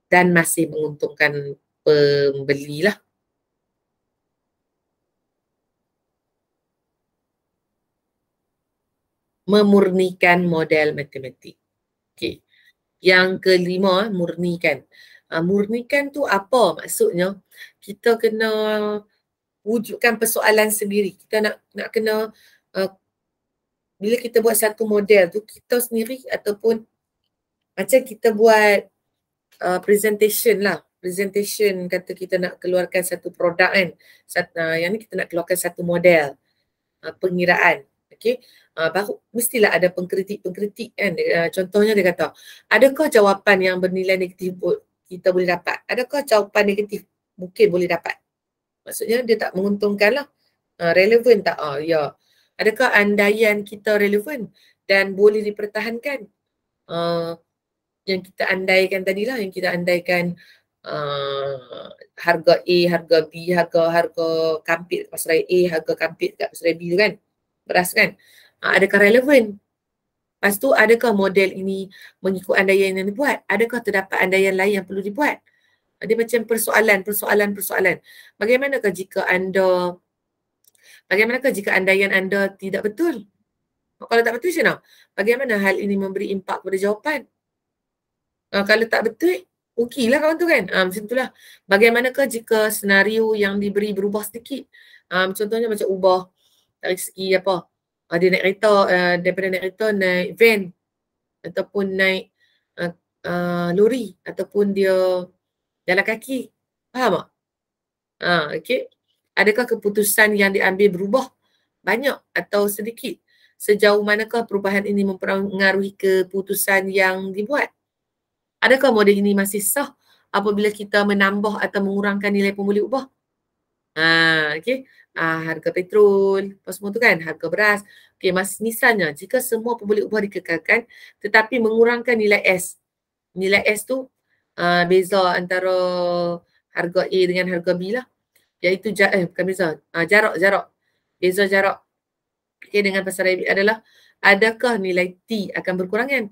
dan masih menguntungkan pembeli lah. Memurnikan model matematik. Okay. Yang kelima, murnikan. Murnikan tu apa maksudnya? Kita kena wujudkan persoalan sendiri. Kita nak kena bila kita buat satu model tu, kita sendiri ataupun macam kita buat presentation lah. Presentation kata kita nak keluarkan satu produk kan. Yang ni kita nak keluarkan satu model pengiraan. Okay. Baru mestilah ada pengkritik kan. Contohnya dia kata, adakah jawapan yang bernilai negatif kita boleh dapat? Adakah jawapan negatif mungkin boleh dapat? Maksudnya dia tak menguntungkan lah. Relevan tak? Ya. Adakah andaian kita relevan dan boleh dipertahankan? Yang kita andaikan tadilah, yang kita andaikan harga A, harga B, harga kampit kat Pasaraya A, harga kampit kat Pasaraya B tu kan, beras kan, adakah relevan? Lepas tu adakah model ini mengikut andaian yang dibuat? Adakah terdapat andaian lain yang perlu dibuat? Dia macam persoalan. Bagaimanakah jika andaian anda tidak betul? Kalau tak betul macam mana? Bagaimana hal ini memberi impak kepada jawapan? Kalau tak betul, okeylah kawan tu kan. Macam itulah. Bagaimanakah jika senario yang diberi berubah sedikit? Contohnya macam ubah dari segi apa? Dia naik kereta, daripada naik kereta naik van ataupun naik lori ataupun dia jalan kaki. Faham tak? Okay. Adakah keputusan yang diambil berubah banyak atau sedikit? Sejauh manakah perubahan ini mempengaruhi keputusan yang dibuat? Adakah model ini masih sah apabila kita menambah atau mengurangkan nilai pembuli ubah? Okay. Harga petrol, apa semua tu kan, harga beras. Okay, misalnya jika semua pembuli ubah dikekalkan tetapi mengurangkan nilai S. Nilai S tu beza antara harga A dengan harga B lah. Iaitu bukan beza, jarak. Beza jarak dengan Pasaraya B adalah adakah nilai T akan berkurangan,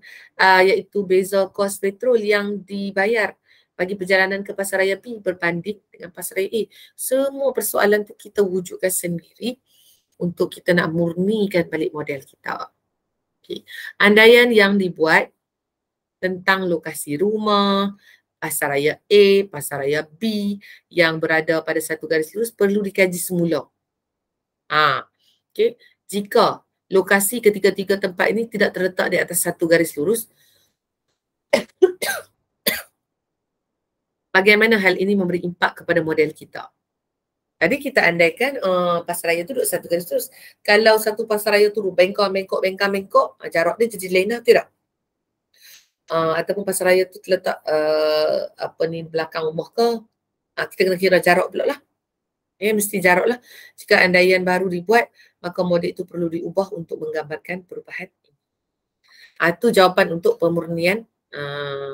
iaitu beza kos petrol yang dibayar bagi perjalanan ke Pasaraya B berbanding dengan Pasaraya A. Semua persoalan tu kita wujudkan sendiri untuk kita nak murnikan balik model kita. Okay. Andaian yang dibuat tentang lokasi rumah, Pasaraya A, Pasaraya B yang berada pada satu garis lurus perlu dikaji semula. Okay. Jika lokasi ketiga-tiga tempat ini tidak terletak di atas satu garis lurus, bagaimana hal ini memberi impak kepada model kita? Tadi kita andaikan Pasaraya tu duduk satu garis lurus. Kalau satu Pasaraya tu bengkok, jarak dia jadi lain lah, tidak? Ataupun Pasaraya tu terletak belakang rumah ke, kita kena kira jarak pula lah. Mesti jarak lah. Jika andaian baru dibuat, maka model itu perlu diubah untuk menggambarkan perubahan ini. Itu jawapan untuk pemurnian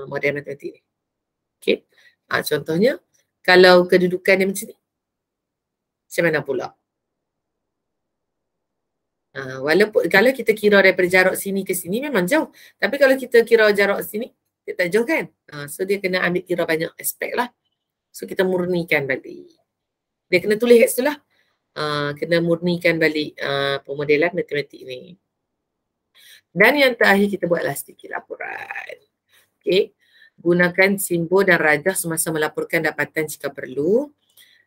model matematik ni. Okey. Contohnya, kalau kedudukan dia macam ni, macam mana pula? Walaupun kalau kita kira daripada jarak sini ke sini memang jauh. Tapi kalau kita kira jarak sini, dia tak jauh kan? So dia kena ambil kira banyak aspek lah. So kita murnikan balik. Dia kena tulis kat situ lah. Kena murnikan balik pemodelan matematik ni. Dan yang terakhir kita buatlah sedikit laporan. Okay. Gunakan simbol dan rajah semasa melaporkan dapatan jika perlu.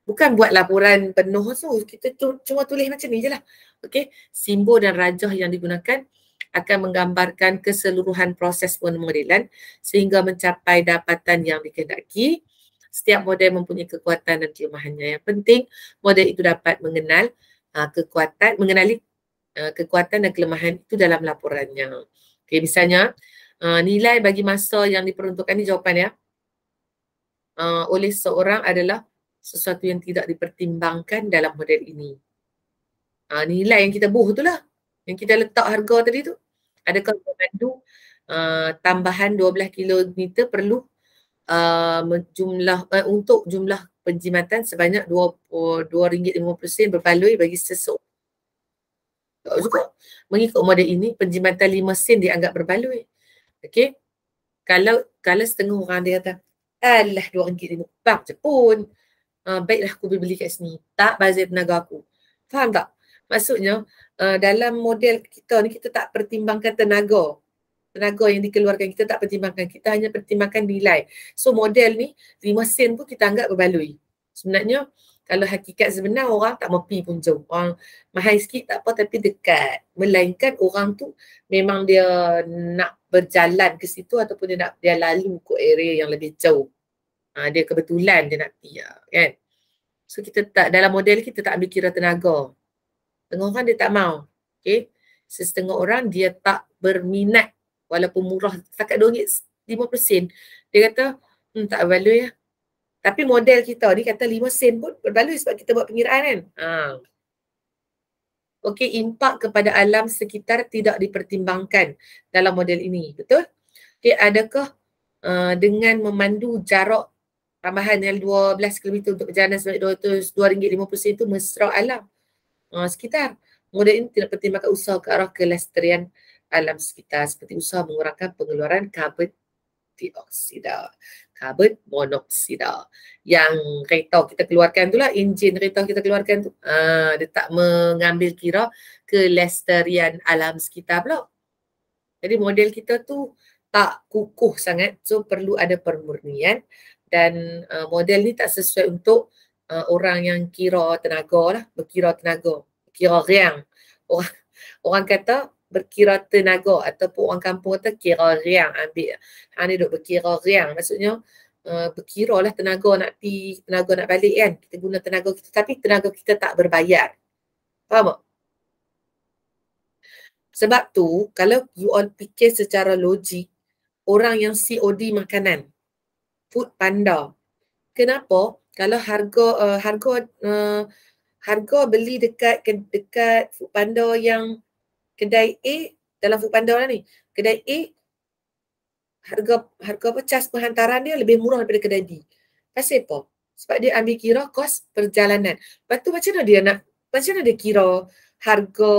Bukan buat laporan penuh so kita cuma tulis macam ni je lah. Okay. Simbol dan rajah yang digunakan akan menggambarkan keseluruhan proses pemodelan sehingga mencapai dapatan yang dikehendaki. Setiap model mempunyai kekuatan dan kelemahannya. Yang penting model itu dapat mengenali kekuatan dan kelemahan itu dalam laporannya. Okay, misalnya nilai bagi masa yang diperuntukkan ni jawapan ya. Oleh seorang adalah sesuatu yang tidak dipertimbangkan dalam model ini. Nilai yang kita buh tu lah. Yang kita letak harga tadi tu. Adakah memandu tambahan 12 kilometer perlu untuk jumlah penjimatan sebanyak RM2.50 berbaloi bagi seseorang. Tak juga. Mengikut model ini, penjimatan 5 sen dianggap berbaloi. Okey. Kalau setengah orang dia kata, alah RM2.50 je pun. Baiklah aku beli kat sini. Tak bazir tenaga aku. Faham tak? Maksudnya, dalam model kita ni, kita tak pertimbangkan tenaga. Tenaga yang dikeluarkan, kita tak pertimbangkan. Kita hanya pertimbangkan nilai. So, model ni, 5 sen pun kita anggap berbaloi. Sebenarnya, kalau hakikat sebenar, orang tak mau pergi pun jauh. Orang mahal sikit tak apa, tapi dekat. Melainkan orang tu memang dia nak berjalan ke situ ataupun dia lalu ke area yang lebih jauh. Dia kebetulan dia nak pergi kan. So kita tak, dalam model kita tak ambil kira tenaga. Setengah orang dia tak mau. Okay. Setengah orang dia tak berminat walaupun murah setakat RM2.50. Dia kata tak berbaloi lah. Tapi model kita ni kata 5 sen pun berbaloi sebab kita buat pengiraan kan. Okey, impak kepada alam sekitar tidak dipertimbangkan dalam model ini. Betul? Okey, adakah dengan memandu jarak tambahan yang 12 km untuk perjalanan sebanyak RM2.50 itu mesra alam sekitar? Model ini tidak pertimbangkan usaha ke arah kelestarian alam sekitar seperti usaha mengurangkan pengeluaran karbon monoksida yang kereta kita keluarkan tu lah, enjin kereta kita keluarkan tu. Dia tak mengambil kira kelestarian alam sekitar pula. Jadi model kita tu tak kukuh sangat, so perlu ada permurnian dan model ni tak sesuai untuk orang yang kira tenaga lah, berkira tenaga, berkira riang. Orang kata berkira tenaga ataupun orang kampung kata kira riang, ambil ni duk berkira riang, maksudnya berkira lah tenaga nak pi, tenaga nak balik kan, kita guna tenaga kita tapi tenaga kita tak berbayar. Faham tak? Sebab tu kalau you all fikir secara logik, orang yang COD makanan, Food Panda, kenapa kalau harga beli dekat Food Panda yang kedai A, dalam Food Panda lah ni, kedai A harga apa, cas penghantaran dia lebih murah daripada kedai B. Pasal apa? Sebab dia ambil kira kos perjalanan. Lepas tu macam mana dia kira harga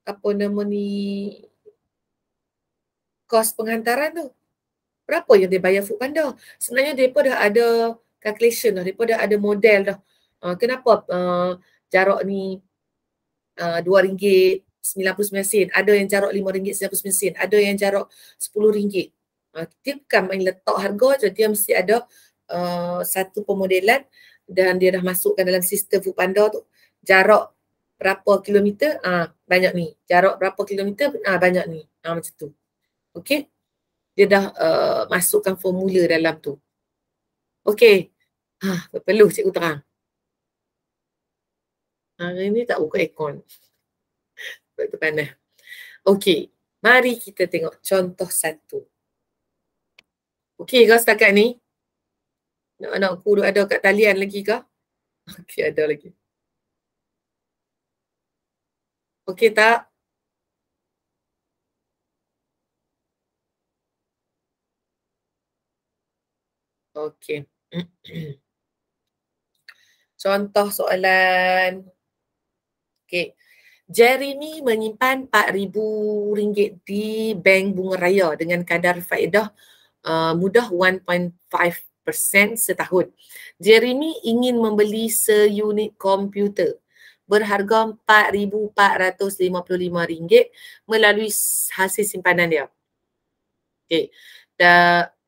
apa nama ni, kos penghantaran tu? Berapa yang dia bayar Food Panda? Sebenarnya mereka dah ada calculation dah, mereka dah ada model dah. Kenapa jarak ni RM2.99, ada yang jarak RM5.99, ada yang jarak RM10. Dia bukan main letak harga je, dia mesti ada satu pemodelan dan dia dah masukkan dalam sistem Food Panda tu. Jarak berapa kilometer, banyak ni. Jarak berapa kilometer, banyak ni. Macam tu. Okey. Dia dah masukkan formula dalam tu. Okey. Perlu cikgu terang. Hari ni tak buka aircon. Sebab tu panas. Okey. Mari kita tengok contoh satu. Okey ke setakat ni? Nak aku ada kat talian lagi ke? Okey, ada lagi. Okey tak? Okey. Contoh soalan. Okey. Jeremy menyimpan RM4,000 di Bank Bunga Raya dengan kadar faedah mudah 1.5% setahun. Jeremy ingin membeli seunit komputer berharga RM4,455 melalui hasil simpanan dia. Okey.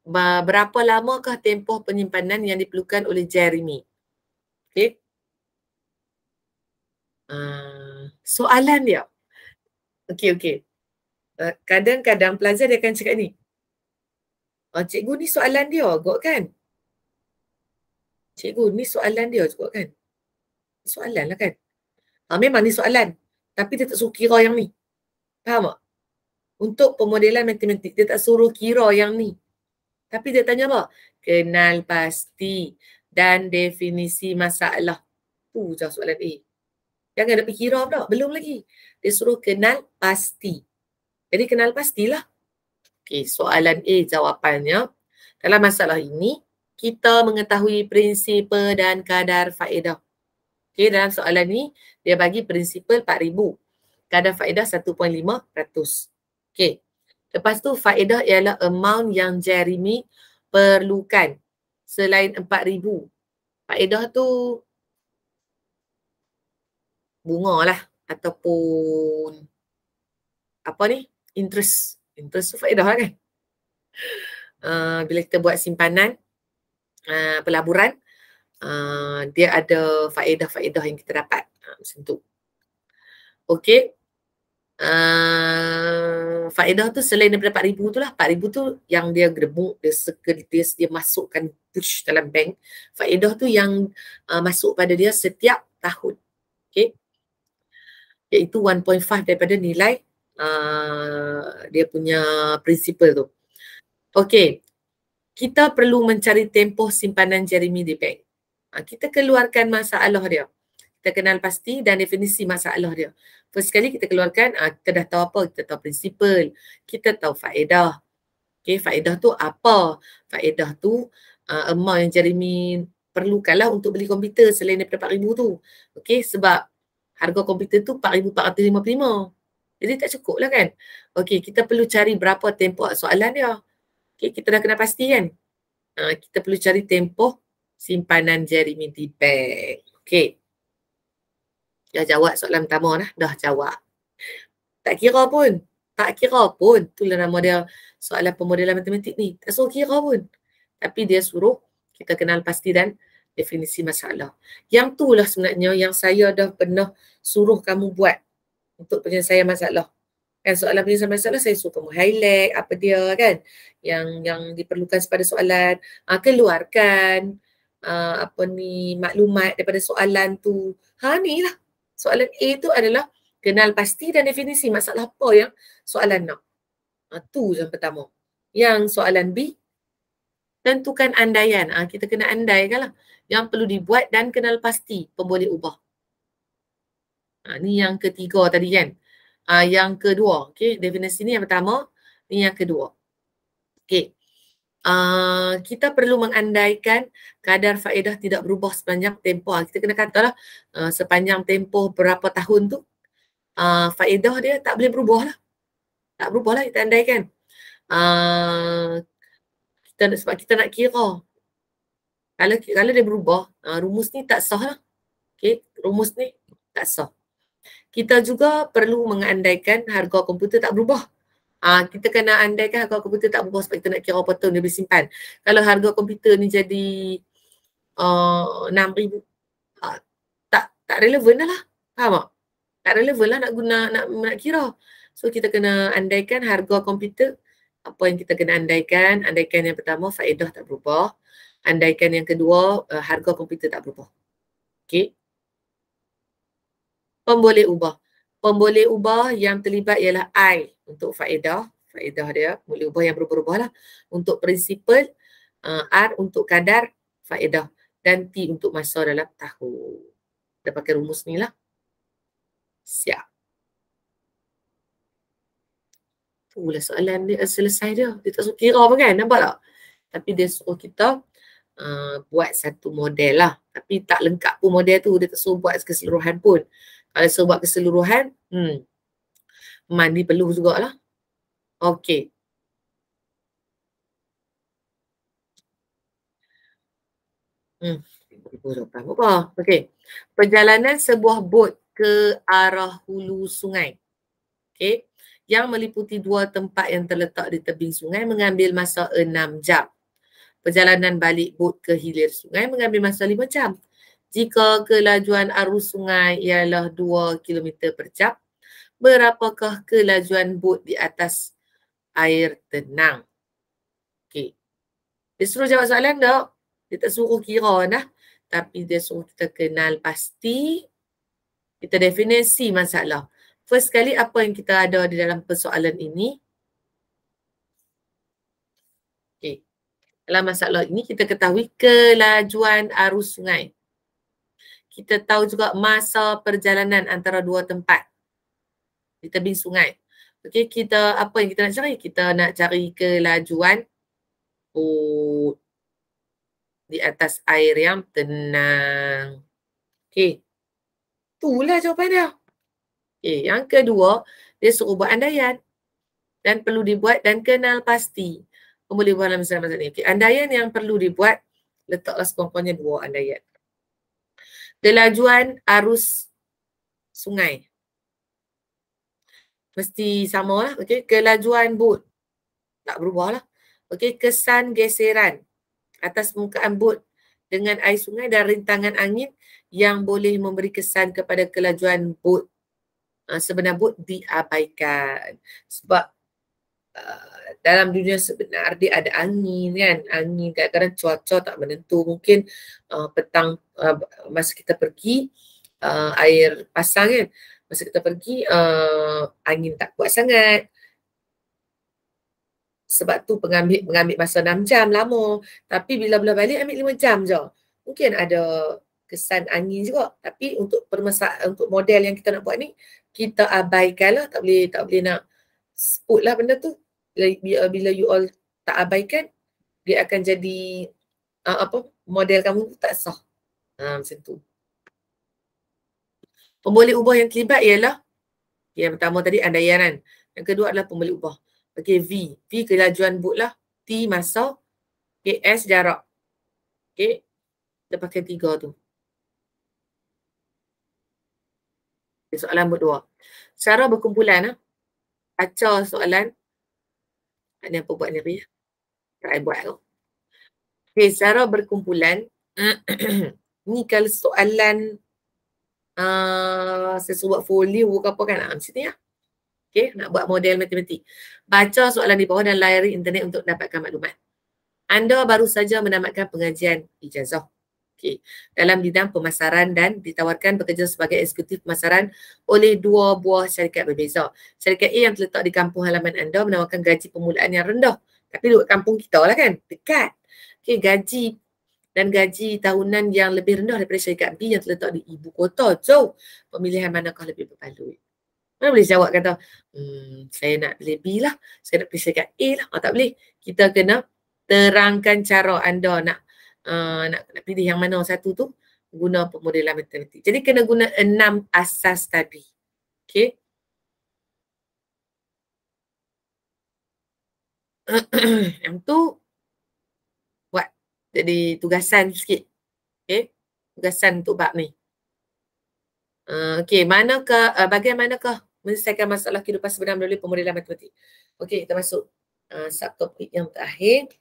Berapa lamakah tempoh penyimpanan yang diperlukan oleh Jeremy? Okey. Soalan dia. Okey. Kadang-kadang pelajar dia akan cakap ni. Cikgu ni soalan dia kot kan? Cikgu ni soalan dia kot kan? Soalan lah kan? Memang ni soalan. Tapi dia tak suruh kira yang ni. Faham tak? Untuk pemodelan matematik, dia tak suruh kira yang ni. Tapi dia tanya apa? Kenal pasti dan definisi masalah. Tu je soalan A. Jangan ada kira pula. Belum lagi. Dia suruh kenal pasti. Jadi kenal pastilah. Okey, soalan A jawapannya. Dalam masalah ini, kita mengetahui prinsipal dan kadar faedah. Okey, dalam soalan ni, dia bagi prinsipal 4,000. Kadar faedah 1.5%. Okey. Lepas tu, faedah ialah amount yang Jeremy perlukan selain 4,000. Faedah tu bunga lah ataupun apa ni? Interest. Interest tu faedah lah kan? Bila kita buat simpanan, pelaburan, dia ada faedah-faedah yang kita dapat. Macam tu. Okey. Faedah tu selain daripada 4,000 tu lah. 4,000 tu yang dia gedebuk, dia masukkan push dalam bank. Faedah tu yang masuk pada dia setiap tahun. Okey. Iaitu 1.5 daripada nilai dia punya prinsipal tu. Okey. Kita perlu mencari tempoh simpanan Jeremy di bank. Kita keluarkan masalah dia. Kita kenal pasti dan definisi masalah dia. First sekali kita keluarkan, kita dah tahu apa? Kita tahu prinsipal. Kita tahu faedah. Okay, faedah tu apa? Faedah tu amount yang Jeremy perlukanlah untuk beli komputer selain daripada 4,000 tu. Okay, sebab harga komputer tu 4,455. Jadi tak cukup lah kan? Okay, kita perlu cari berapa tempoh soalan dia. Okay, kita dah kenal pasti kan? Kita perlu cari tempoh simpanan Jeremy di bank. Okay. Dah jawab soalan pertama dah. Dah jawab. Tak kira pun. Tak kira pun. Itulah nama dia soalan pemodelan matematik ni. Tak suruh kira pun. Tapi dia suruh kita kenal pasti dan definisi masalah. Yang tu lah sebenarnya yang saya dah pernah suruh kamu buat untuk penyelesaian masalah. Kan soalan penyelesaian masalah saya suruh kamu highlight apa dia kan. Yang diperlukan pada soalan. Keluarkan maklumat daripada soalan tu. Ni lah. Soalan A tu adalah kenal pasti dan definisi masalah apa yang soalan nak. Tu yang pertama. Yang soalan B, tentukan andaian. Kita kena andaikan lah. Yang perlu dibuat dan kenal pasti pemboleh ubah. Ni yang ketiga tadi kan. Yang kedua. Okay, definisi ni yang pertama. Ni yang kedua. Okay. Kita perlu mengandaikan kadar faedah tidak berubah sepanjang tempoh. Kita kena katalah sepanjang tempoh berapa tahun tu faedah dia tak boleh berubah lah. Tak berubah lah kita andaikan. Sebab kita nak kira. Kalau dia berubah, rumus ni tak sah lah. Okay, rumus ni tak sah. Kita juga perlu mengandaikan harga komputer tak berubah. Kita kena andaikan harga komputer tak berubah sebab kita nak kira apa tahun dia boleh simpan. Kalau harga komputer ni jadi 6,000, tak relevan lah. Faham tak? Tak relevan lah nak kira. So kita kena andaikan harga komputer. Apa yang kita kena andaikan? Andaikan yang pertama faedah tak berubah. Andaikan yang kedua harga komputer tak berubah. Okay. Pemboleh ubah. Pemboleh ubah yang terlibat ialah I untuk faedah. Faedah dia, boleh ubah yang berubah-ubah lah. Untuk prinsipal, R untuk kadar faedah. Dan T untuk masa dalam tahun. Kita pakai rumus ni lah. Siap. Itulah soalan dia selesai dia. Dia tak suruh kira apa kan? Nampak tak? Tapi dia suruh kita buat satu model lah. Tapi tak lengkap pun model tu, dia tak suruh buat keseluruhan pun. Kalau suruh buat keseluruhan, mandi peluh jugalah. Okey. Apa? Okey. Perjalanan sebuah bot ke arah hulu sungai. Okey. Yang meliputi 2 tempat yang terletak di tebing sungai mengambil masa 6 jam. Perjalanan balik bot ke hilir sungai mengambil masa 5 jam. Jika kelajuan arus sungai ialah 2 km per jam, berapakah kelajuan bot di atas air tenang? Okey. Dia suruh jawab soalan tak? Dia tak suruh kira dah. Tapi dia suruh kita kenal pasti, kita definisi masalah. First kali apa yang kita ada di dalam persoalan ini? Okey. Dalam masalah ini kita ketahui kelajuan arus sungai. Kita tahu juga masa perjalanan antara 2 tempat di tebing sungai. Okey, kita apa yang kita nak cari? Kita nak cari kelajuan bot di atas air yang tenang. Okey. Itulah jawapan dia. Okey, yang kedua, dia suruh buat andaian dan perlu dibuat dan kenal pasti. Boleh buat dalam masalah ni. Okey, andaian yang perlu dibuat, letaklah sekurang-kurangnya 2 andaian. Kelajuan arus sungai. Mesti sama lah. Okey, kelajuan bot. Tak berubah lah. Okey, kesan geseran atas permukaan bot dengan air sungai dan rintangan angin yang boleh memberi kesan kepada kelajuan bot. Sebenar bot diabaikan. Sebab dalam dunia sebenar dia ada angin kan. Angin kadang-kadang cuaca tak menentu. Mungkin petang masa kita pergi air pasang kan. Masa kita pergi angin tak kuat sangat. Sebab tu mengambil masa 6 jam lama. Tapi bila balik ambil 5 jam je. Mungkin ada kesan angin juga. Tapi untuk untuk model yang kita nak buat ni, kita abaikan lah. Tak boleh nak sebut lah benda tu. Bila you all tak abaikan, dia akan jadi model kamu tu tak sah. Macam tu. Pemboleh ubah yang terlibat ialah yang pertama tadi andaian kan. Yang kedua adalah pemboleh ubah. Okey, V. V kelajuan bot lah. T masa. Okay, S jarak. Okey. Kita pakai 3 tu. Okay, soalan bot 2. Secara berkumpulan baca soalan. Ni apa buat ni Ri? Tak buat tu. Okey, secara berkumpulan ni kalau soalan saya suruh buat folio ke apa kan macam ni lah. Okey, nak buat model matematik. Baca soalan di bawah dan layari internet untuk dapatkan maklumat. Anda baru saja menamatkan pengajian ijazah. Okey, dalam bidang pemasaran dan ditawarkan bekerja sebagai eksekutif pemasaran oleh 2 buah syarikat berbeza. Syarikat A yang terletak di kampung halaman anda menawarkan gaji permulaan yang rendah. Tapi duduk kampung kita lah kan, dekat. Okey, gaji tahunan yang lebih rendah daripada syarikat B yang terletak di ibu kota. So, pemilihan manakah lebih berbaloi? Mana boleh jawab kata, saya nak pilih B lah, saya nak pilih syarikat A lah. Tak boleh. Kita kena terangkan cara anda nak pilih yang mana satu tu guna pemodelan matematik. Jadi kena guna 6 asas tadi. Okey. Yang tu buat jadi tugasan sikit. Okey. Tugasan untuk bab ni. Okey, bagaimanakah menyelesaikan masalah kehidupan sebenar melalui pemodelan matematik? Okey, kita masuk subtopik yang terakhir.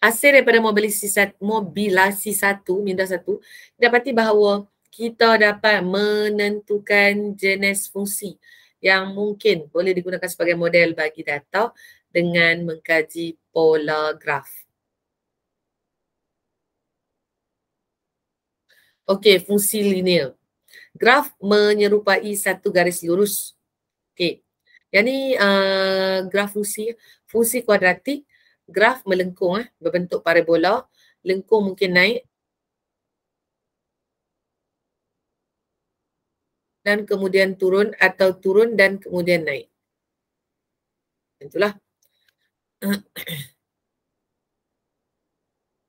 Hasil daripada mobilisasi satu, minda satu, dapati bahawa kita dapat menentukan jenis fungsi yang mungkin boleh digunakan sebagai model bagi data dengan mengkaji pola graf. Okey, fungsi linear. Graf menyerupai satu garis lurus. Okey. Yang ni graf fungsi kuadratik, graf melengkung berbentuk parabola, lengkung mungkin naik. dan kemudian turun atau turun dan kemudian naik. Itulah.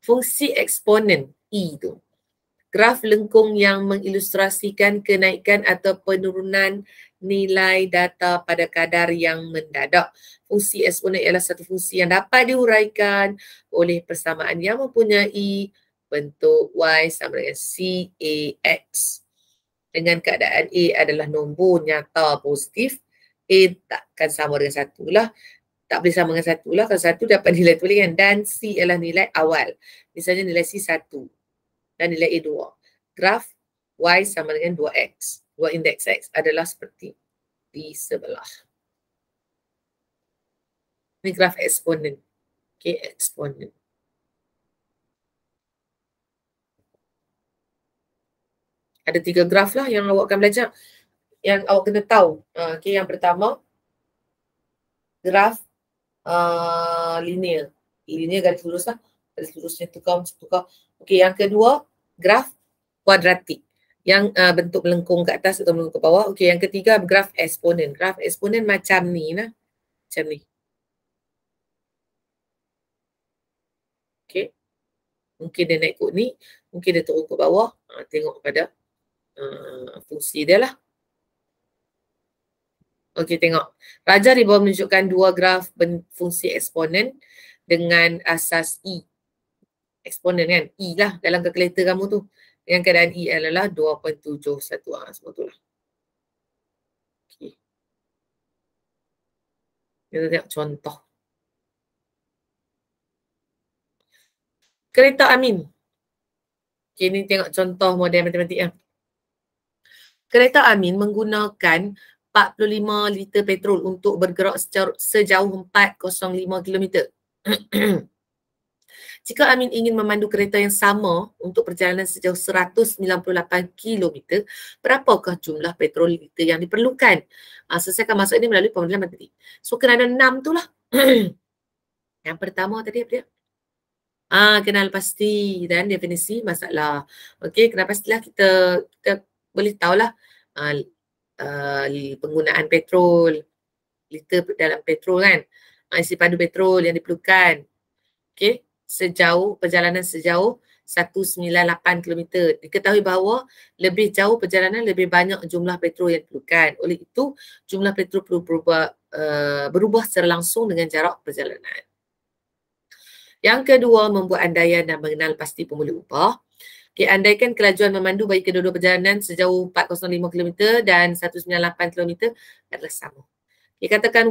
Fungsi eksponen E tu. Graf lengkung yang mengilustrasikan kenaikan atau penurunan nilai data pada kadar yang mendadak. Fungsi eksponen ialah satu fungsi yang dapat diuraikan oleh persamaan yang mempunyai bentuk Y sama dengan CAX. Dengan keadaan A adalah nombor nyata positif, A takkan sama dengan 1 lah. Tak boleh sama dengan 1 lah. Kalau 1 dapat nilai tu boleh kan. Dan C ialah nilai awal. Misalnya nilai C 1 dan nilai A 2. Graf Y sama dengan 2X. 2 indeks X adalah seperti di sebelah. Ini graf eksponen. Okay, eksponen. Ada 3 graf lah yang awak akan belajar. Yang awak kena tahu. Okay, yang pertama, graf linear. Linear garis lurus lah. Garis lurusnya tukar. Okay, yang kedua, graf kuadratik. Yang bentuk melengkung ke atas atau melengkung ke bawah. Okay, yang ketiga, graf eksponen. Graf eksponen macam ni lah. Macam ni. Okay. Mungkin dia naik kot ni. Mungkin dia turun ke bawah. Tengok pada fungsi dia lah. Okey, tengok. Raja di bawah menunjukkan 2 graf fungsi eksponen dengan asas E. Eksponen kan? E lah dalam kalkulator kamu tu. Yang keadaan E adalah 2.71. Semua tu lah. Okay. Kita tengok contoh. Kereta Amin. Okay, ni tengok contoh model matematik lah. Kereta Amin menggunakan 45 liter petrol untuk bergerak sejauh 405 km. Jika Amin ingin memandu kereta yang sama untuk perjalanan sejauh 198 km, berapakah jumlah petrol liter yang diperlukan? Selesaikan masalah ini melalui pemodelan matematik. So, kena ada 6 tu lah. Yang pertama tadi apa dia? Kenal pasti dan definisi masalah. Okey, kenal pastilah kita boleh tahulah penggunaan petrol, liter dalam petrol kan. Isi pandu petrol yang diperlukan. Okey, perjalanan sejauh 198 km. Diketahui bahawa lebih jauh perjalanan lebih banyak jumlah petrol yang diperlukan. Oleh itu, jumlah petrol perlu berubah secara langsung dengan jarak perjalanan. Yang kedua, membuat andaian dan mengenal pasti formula upah. Okay, andaikan kelajuan memandu bagi kedua-dua perjalanan sejauh 405 km dan 198 km adalah sama. Okay, katakan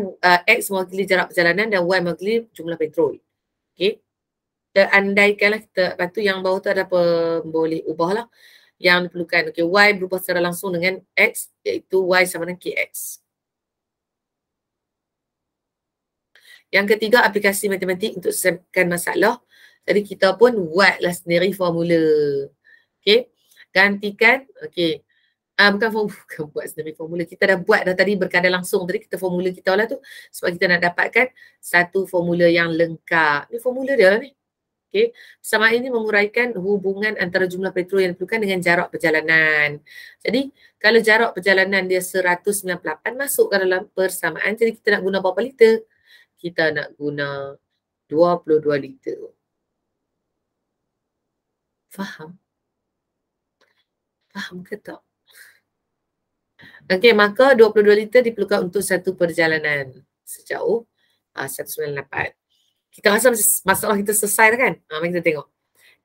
X mewakili jarak perjalanan dan Y mewakili jumlah petrol. Okay. Kita andaikanlah kita, lepas tu yang bawah tu ada apa, boleh ubah lah yang diperlukan. Okay, Y berubah secara langsung dengan X, iaitu Y sama dengan KX. Yang ketiga, aplikasi matematik untuk selesaikan masalah. Jadi kita pun buatlah sendiri formula. Okey. Gantikan, okey. Bukan buat sendiri formula. Kita dah buat dah tadi berkadar langsung. Tadi kita formula kita lah tu. Sebab kita nak dapatkan satu formula yang lengkap. Ni formula dia lah ni. Okey. Persamaan ini menguraikan hubungan antara jumlah petrol yang diperlukan dengan jarak perjalanan. Jadi, kalau jarak perjalanan dia 198 masuk ke dalam persamaan. Jadi kita nak guna berapa liter? Kita nak guna 22 liter. Faham? Faham ke tak? Okey, maka 22 liter diperlukan untuk satu perjalanan sejauh 198. Kita rasa masalah kita selesai dah kan? Mari kita tengok.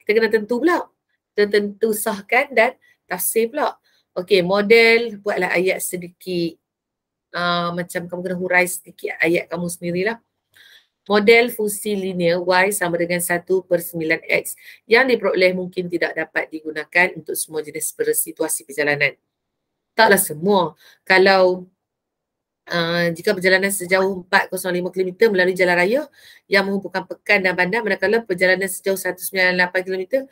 Kita kena tentu pula. Kita tentu sahkan dan tafsir pula. Okey, model buatlah ayat sedikit. Macam kamu kena hurai sedikit ayat kamu sendirilah. Model fungsi linear Y sama dengan 1/9X yang diperoleh mungkin tidak dapat digunakan untuk semua jenis situasi perjalanan. Taklah semua. Kalau jika perjalanan sejauh 405 km melalui jalan raya yang menghubungkan pekan dan bandar, manakala perjalanan sejauh 198 km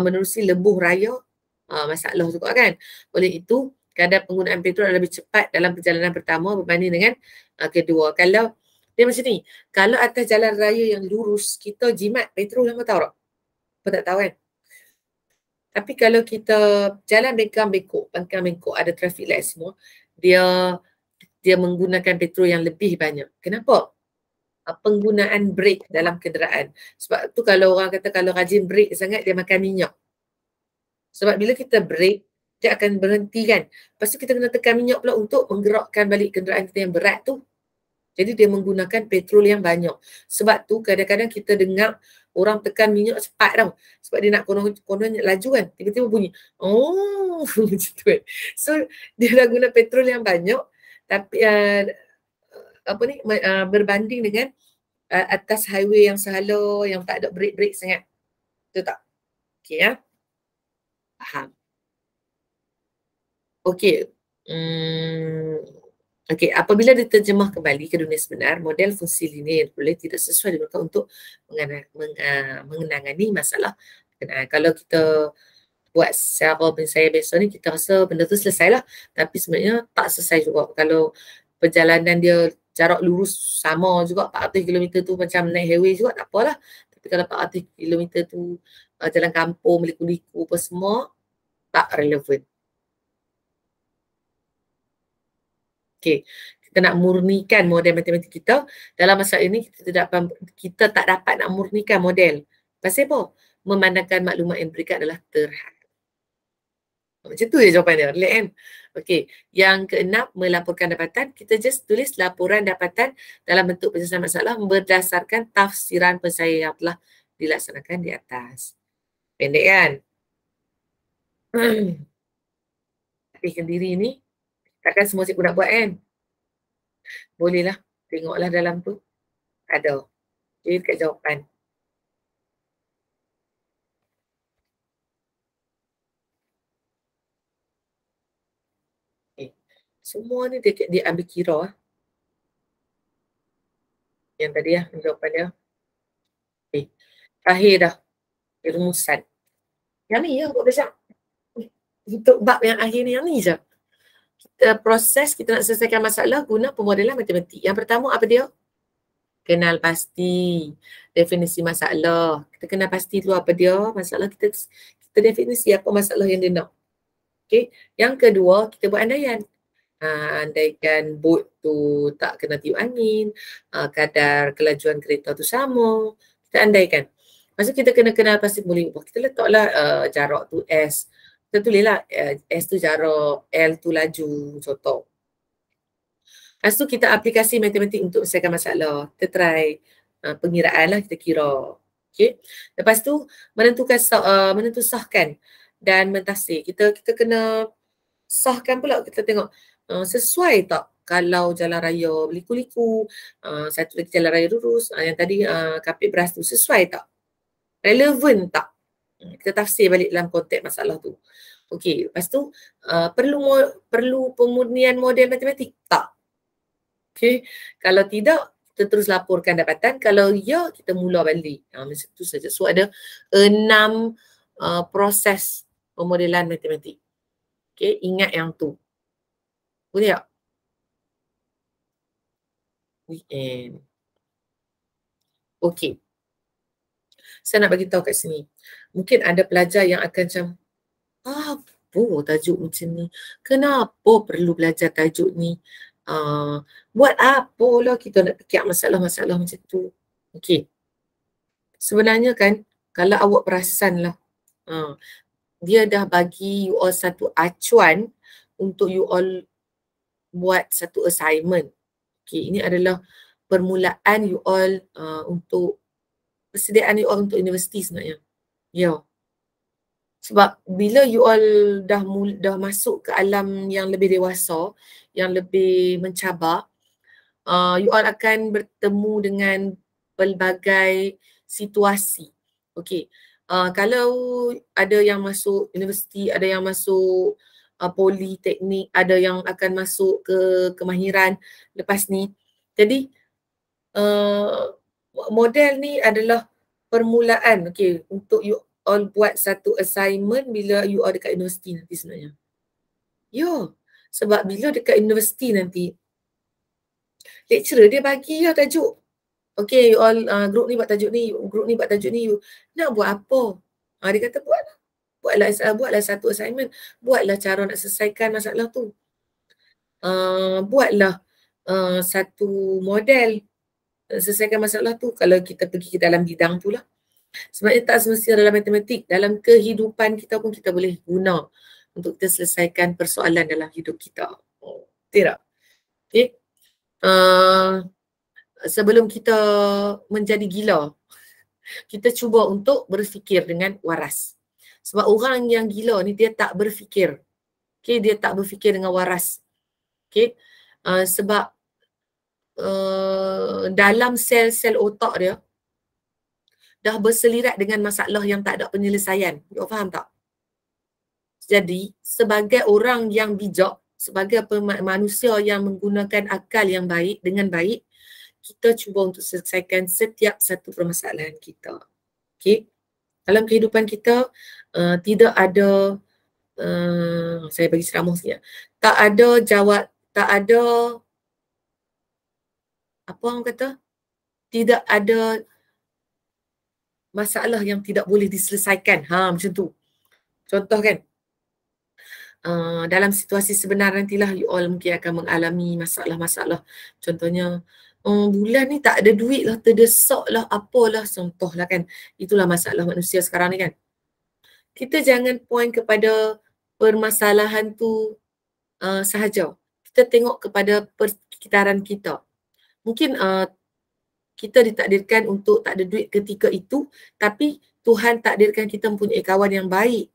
menerusi lembuh raya, masalah juga kan. Oleh itu, kadar penggunaan petrol lebih cepat dalam perjalanan pertama berbanding dengan kedua. Kalau dia macam ni, kalau atas jalan raya yang lurus, kita jimat petrol, apa tahu tak? Apa tak tahu kan? Tapi kalau kita jalan bengkok, ada traffic light semua, dia menggunakan petrol yang lebih banyak. Kenapa? Penggunaan brake dalam kenderaan. Sebab tu kalau orang kata kalau rajin brake sangat, dia makan minyak. Sebab bila kita brake, dia akan berhenti kan. Lepas tu kita kena tekan minyak pula untuk menggerakkan balik kenderaan kita yang berat tu. Jadi dia menggunakan petrol yang banyak. Sebab tu kadang-kadang kita dengar orang tekan minyak cepat tau. Sebab dia nak konon laju kan. Tiba-tiba bunyi. Oh, macam tu kan. So dia dah guna petrol yang banyak. Tapi berbanding dengan atas highway yang sehala, yang tak ada brake-brake sangat. Betul tak? Okey ya. Faham. Okey. Okey, apabila diterjemah kembali ke dunia sebenar, model fungsi linear boleh tidak sesuai digunakan untuk mengenangani masalah berkenaan. Kalau kita buat secara penyelesaian biasa ni, kita rasa benda tu selesai lah. Tapi sebenarnya tak selesai juga. Kalau perjalanan dia jarak lurus sama juga, 400 km tu macam naik highway juga, tak apalah. Tapi kalau 400 km tu jalan kampung, meliku-liku apa semua, tak relevan. Okay. Kita nak murnikan model matematik kita. Dalam masalah ini kita tak dapat nak murnikan model. Pasal apa? Memandangkan maklumat yang diberikan adalah terhad. Macam tu je jawapan dia. Relax kan? Okey. Yang keenam, melaporkan dapatan. Kita just tulis laporan dapatan dalam bentuk penyelesaian masalah berdasarkan tafsiran penyelesaian yang telah dilaksanakan di atas. Pendek kan? Aktifkan diri ni. Takkan semua cikgu nak buat kan? Bolehlah. Tengoklah dalam tu. Ada. Jadi dekat jawapan. Semua ni dia ambil kira. Yang tadi lah, jawapan dia. Okay. Akhir dah. Rumusan. Yang ni ya, buat macam. Untuk bab yang akhir ni, yang ni je. Proses kita nak selesaikan masalah guna pemodelan matematik. Yang pertama apa dia? Kenal pasti definisi masalah. Kita kenal pasti dulu apa dia masalah, kita definisi apa masalah yang dia nak. Okay. Yang kedua, kita buat andaian. Andaikan bot tu tak kena tiup angin, kadar kelajuan kereta tu sama, kita andaikan. Maksud kita kena kenal pasti boleh ubah. Kita letaklah jarak tu S. Kita tulislah S tu jarak, L tu laju, contoh. Lepas tu kita aplikasi matematik untuk selesaikan masalah. Kita try pengiraan lah, kita kira. Okay. Lepas tu menentu sahkan dan mentafsir. Kita kena sahkan pula, kita tengok sesuai tak kalau jalan raya berliku-liku, satu lagi jalan raya lurus, yang tadi kapit beras tu sesuai tak? Relevan tak? Kita tafsir balik dalam konteks masalah tu. Okey, lepas tu perlu pemurnian model matematik tak? Okey, kalau tidak, kita terus laporkan dapatan. Kalau ya, kita mula balik. Macam tu saja. So ada 6 proses pemodelan matematik. Okey, ingat yang tu. Boleh tak? Weekend. Okey. Saya nak bagi tahu kat sini. Mungkin ada pelajar yang akan macam, apa tajuk macam ni? Kenapa perlu belajar tajuk ni? Buat apalah kita nak fikir masalah-masalah macam tu? Okey. Sebenarnya kan, kalau awak perasan lah, dia dah bagi you all satu acuan untuk you all buat satu assignment. Okay, ini adalah permulaan you all untuk persediaan you all untuk universiti sebenarnya. Ya. Sebab bila you all dah masuk ke alam yang lebih dewasa, yang lebih mencabar, you all akan bertemu dengan pelbagai situasi. Okay. Kalau ada yang masuk universiti, ada yang masuk politeknik, ada yang akan masuk ke kemahiran lepas ni. Jadi model ni adalah permulaan, okay, untuk you all buat satu assignment bila you all dekat universiti nanti sebenarnya. Ya, sebab bila dekat universiti nanti, lecturer dia bagi lah tajuk. Okay, you all group ni buat tajuk ni, group ni buat tajuk ni, you nak buat apa? Dia kata buat lah. buatlah satu assignment, buatlah cara nak selesaikan masalah tu. Buatlah satu model selesaikan masalah tu kalau kita pergi ke dalam bidang tu lah. Sebenarnya tak semestinya dalam matematik, dalam kehidupan kita pun kita boleh guna untuk kita selesaikan persoalan dalam hidup kita. Tidak? Okay. Sebelum kita menjadi gila, kita cuba untuk berfikir dengan waras. Sebab orang yang gila ni dia tak berfikir. Okay, dia tak berfikir dengan waras. Okay. Sebab dalam sel-sel otak dia dah berselirat dengan masalah yang tak ada penyelesaian. You faham tak? Jadi, sebagai orang yang bijak, sebagai manusia yang menggunakan akal yang baik, dengan baik, kita cuba untuk selesaikan setiap satu permasalahan kita. Okay? Dalam kehidupan kita, tidak ada, saya bagi ceramah sikit, tak ada apa orang kata? Tidak ada masalah yang tidak boleh diselesaikan. Macam tu. Contoh kan, dalam situasi sebenar nantilah you all mungkin akan mengalami masalah-masalah. Contohnya, bulan ni tak ada duit lah, terdesak lah, apalah, contohlah kan. Itulah masalah manusia sekarang ni kan. Kita jangan point kepada permasalahan tu sahaja. Kita tengok kepada persekitaran kita. Mungkin kita ditakdirkan untuk tak ada duit ketika itu, tapi Tuhan takdirkan kita mempunyai kawan yang baik.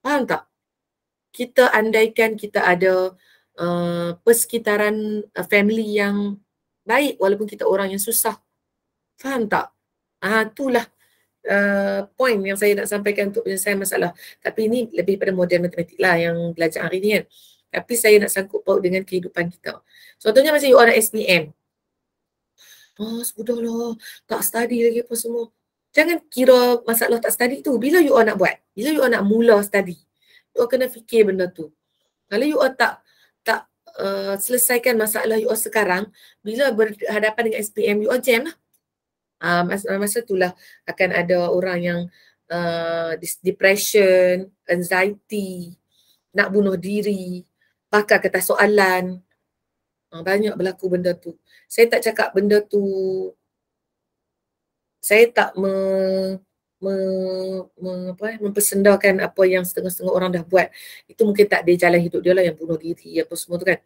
Faham tak? Kita andaikan kita ada persekitaran family yang baik walaupun kita orang yang susah. Faham tak? Itulah point yang saya nak sampaikan untuk penyelesaian masalah. Tapi ini lebih pada model matematik lah yang belajar hari ni kan. Tapi saya nak sangkut paut dengan kehidupan kita. Contohnya macam you orang SPM. Sudahlah, tak study lagi apa semua. Jangan kira masalah tak study tu. Bila you all nak buat? Bila you all nak mula study? You all kena fikir benda tu. Kalau you all tak selesaikan masalah you all sekarang, bila berhadapan dengan SPM, you all jam lah. Masa itulah akan ada orang yang depression, anxiety, nak bunuh diri, bakar kertas soalan. Banyak berlaku benda tu. Saya tak cakap benda tu, saya tak mempersendakan apa yang setengah-setengah orang dah buat. Itu mungkin tak dia jalan hidup dia lah yang bunuh diri apa semua tu kan.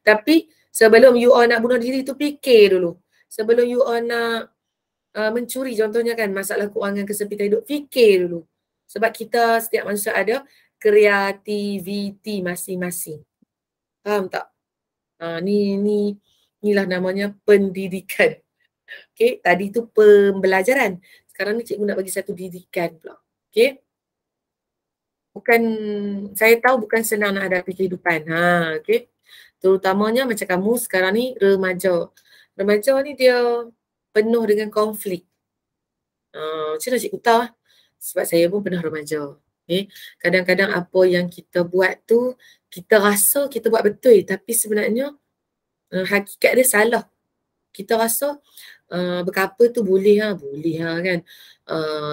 Tapi sebelum you all nak bunuh diri tu, fikir dulu. Sebelum you all nak mencuri contohnya kan, masalah kewangan, kesempitan hidup, fikir dulu. Sebab kita setiap manusia ada kreativiti masing-masing. Faham tak? Inilah namanya pendidikan. Okay, tadi tu pembelajaran. Sekarang ni cikgu nak bagi satu didikan pula. Okay. Saya tahu bukan senang nak hadapi kehidupan. Okay. Terutamanya macam kamu sekarang ni remaja. Remaja ni dia penuh dengan konflik. Macam mana cikgu tahu? Sebab saya pun pernah remaja. Okay. Kadang-kadang apa yang kita buat tu, kita rasa kita buat betul, tapi sebenarnya hakikat dia salah. Kita rasa berkapa tu boleh kan.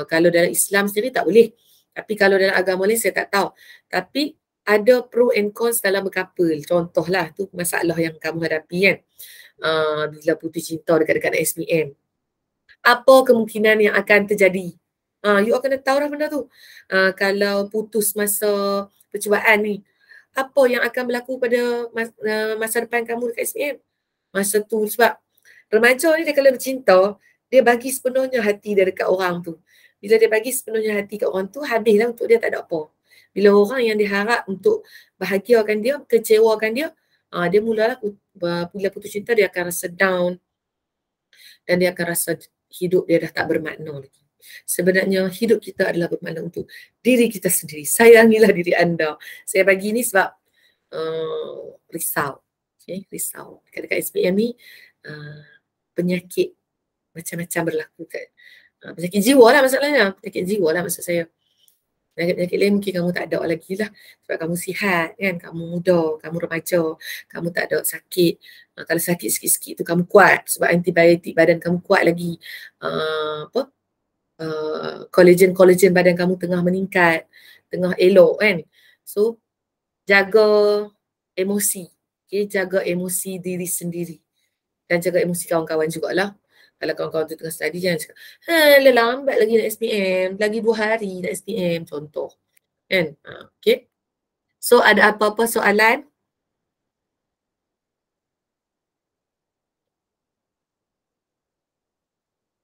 Kalau dalam Islam sendiri tak boleh. Tapi kalau dalam agama lain saya tak tahu. Tapi ada pro and cons dalam berkapa. Contohlah tu masalah yang kamu hadapi kan. Bila putus cinta dekat-dekat SPM. Apa kemungkinan yang akan terjadi? You akan tahu dah benda tu. Kalau putus masa percubaan ni, apa yang akan berlaku pada masa depan kamu dekat SPM? Masa tu sebab remaja ni dia kalau bercinta, dia bagi sepenuhnya hati dia dekat orang tu. Bila dia bagi sepenuhnya hati kat orang tu, habislah untuk dia tak ada apa. Bila orang yang diharap untuk bahagiakan dia, kecewakan dia, dia mulalah bila putus cinta dia akan rasa down dan dia akan rasa hidup dia dah tak bermakna lagi. Sebenarnya hidup kita adalah bermakna untuk diri kita sendiri. Sayangilah diri anda. Saya bagi ni sebab risau. Okay, risau. Dekat SPM ni penyakit macam-macam berlaku kan. Penyakit jiwa lah masalahnya. Penyakit jiwa lah maksud saya. Penyakit lain mungkin kamu tak ada lagi lah. Sebab kamu sihat kan. Kamu muda, kamu remaja. Kamu tak ada sakit. Kalau sakit sikit-sikit tu kamu kuat. Sebab antibiotik badan kamu kuat lagi. Collagen badan kamu tengah meningkat. tengah elok kan. So jaga emosi. Okay, jaga emosi diri sendiri. Dan jaga emosi kawan-kawan jugalah. Kalau kawan-kawan tu tengah study, jangan cakap, lambat lagi nak SPM, lagi 2 hari nak SPM, contoh. Kan? Okay. So ada apa-apa soalan?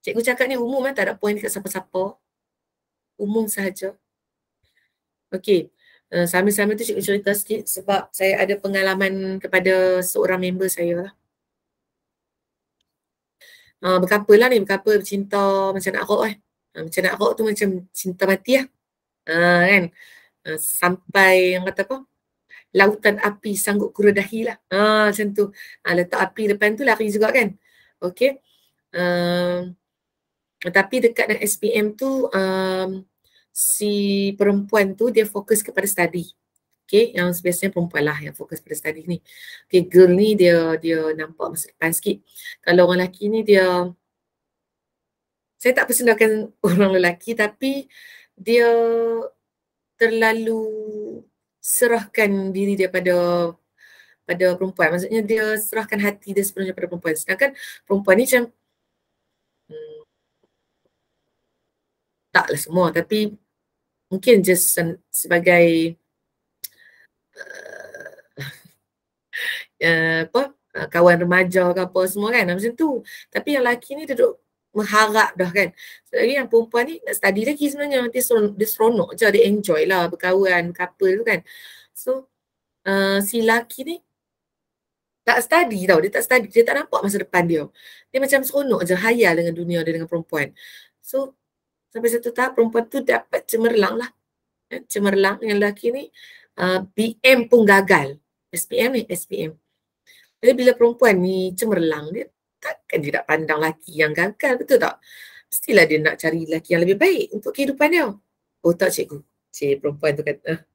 Cikgu cakap ni umum tak ada poin dekat siapa-siapa. Umum sahaja. Okey. Sambil-sambil tu cikgu cerita sikit sebab saya ada pengalaman kepada seorang member saya lah. Berkapa lah ni, berkapa bercinta macam nak rock macam nak rock tu macam cinta mati lah. Kan? Sampai yang kata apa? Lautan api sanggup kuredahi lah. Macam tu. Letak api depan tu lari juga kan? Okey. Tapi dekat dengan SPM tu si perempuan tu dia fokus kepada study. Okay, yang biasanya perempuan lah yang fokus pada study ni. Okay, girl ni dia nampak masa depan sikit. Kalau orang lelaki ni dia, saya tak persendakan orang lelaki tapi dia terlalu serahkan diri dia pada perempuan. Maksudnya dia serahkan hati dia sepenuhnya pada perempuan. Sedangkan perempuan ni macam taklah semua tapi mungkin just sebagai kawan remaja ke apa semua kan macam tu. Tapi yang lelaki ni dia duduk mengharap dah kan. Jadi yang perempuan ni nak study lagi sebenarnya. Dia seronok je, dia enjoy lah berkawan, couple tu kan. So si lelaki ni tak study tau, dia tak study, dia tak nampak masa depan dia. Dia macam seronok je hayal dengan dunia dia dengan perempuan. So sampai satu tahap perempuan tu dapat cemerlang lah. Cemerlang yang lelaki ni BM pun gagal. SPM ni, SPM. Jadi bila perempuan ni cemerlang, dia takkan dia nak pandang lelaki yang gagal, betul tak? Mestilah dia nak cari lelaki yang lebih baik untuk kehidupan dia. Oh tak cikgu. Cik perempuan tu kata.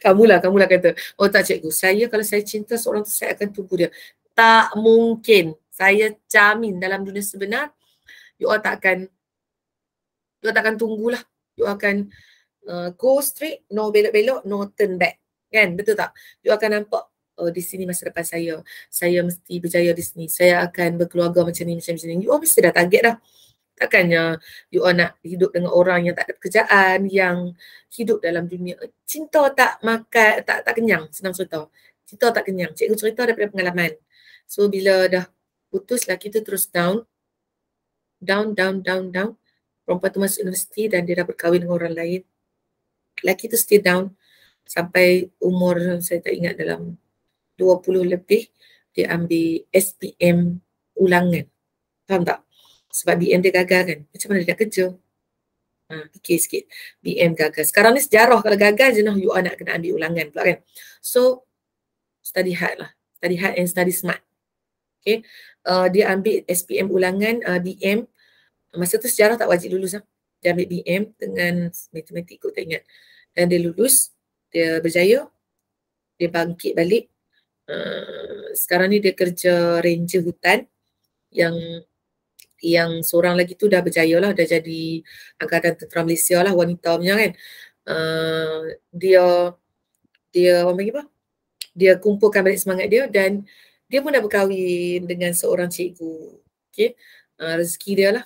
kamulah kata. Oh tak cikgu, saya kalau saya cinta seorang tu saya akan tunggu dia. Tak mungkin. Saya jamin dalam dunia sebenar, you all takkan tunggulah. You akan go straight, no belok-belok, no turn back. Kan? Betul tak? You akan nampak, oh di sini masa depan saya. Saya mesti berjaya di sini. Saya akan berkeluarga macam ni, macam ni. You all mesti dah target dah. Takkannya you all nak hidup dengan orang yang tak ada pekerjaan, yang hidup dalam dunia. Cinta tak makan, tak kenyang. Senang cerita. Cinta tak kenyang. Cikgu cerita daripada pengalaman. So bila dah putus lah, kita terus down. Perempuan tu masuk universiti dan dia dah berkahwin dengan orang lain. Lelaki tu stay down sampai umur saya tak ingat dalam 20 lebih dia ambil SPM ulangan. Faham tak? Sebab BM dia gagal kan. Macam mana dia nak kerja? Fikir sikit. BM gagal. Sekarang ni sejarah kalau gagal je nah you all nak kena ambil ulangan pula kan. So study hard lah. Study hard and study smart. Okay. Dia ambil SPM ulangan BM. Masa tu sejarah tak wajib lulus lah. Dia ambil BM dengan matematik kot tak ingat. Dan dia lulus, dia berjaya, dia bangkit balik. Sekarang ni dia kerja ranger hutan yang seorang lagi tu dah berjaya lah, dah jadi Angkatan Tentera Malaysia lah, wanita punya kan. Dia orang panggil apa? Dia kumpulkan balik semangat dia dan dia pun dah berkahwin dengan seorang cikgu. Okay. Rezeki dia lah.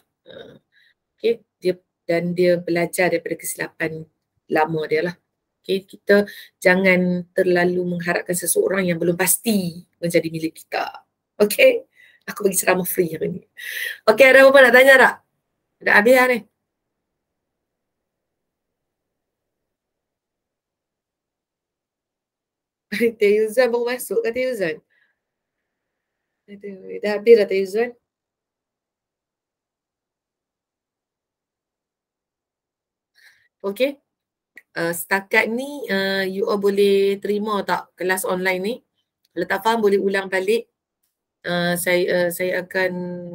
Okay. Dia belajar daripada kesilapan lama dia lah. Okay, kita jangan terlalu mengharapkan seseorang yang belum pasti menjadi milik kita. Okay, aku bagi ceramah free hari ni. Okay, ada apa nak tanya tak? Dah habis lah ni. Teh Yuzan baru masuk ke Teh Yuzan? Dah habis dah Teh Yuzan? Okay. Setakat ni you all boleh terima tak kelas online ni? Kalau tak faham boleh ulang balik. Saya akan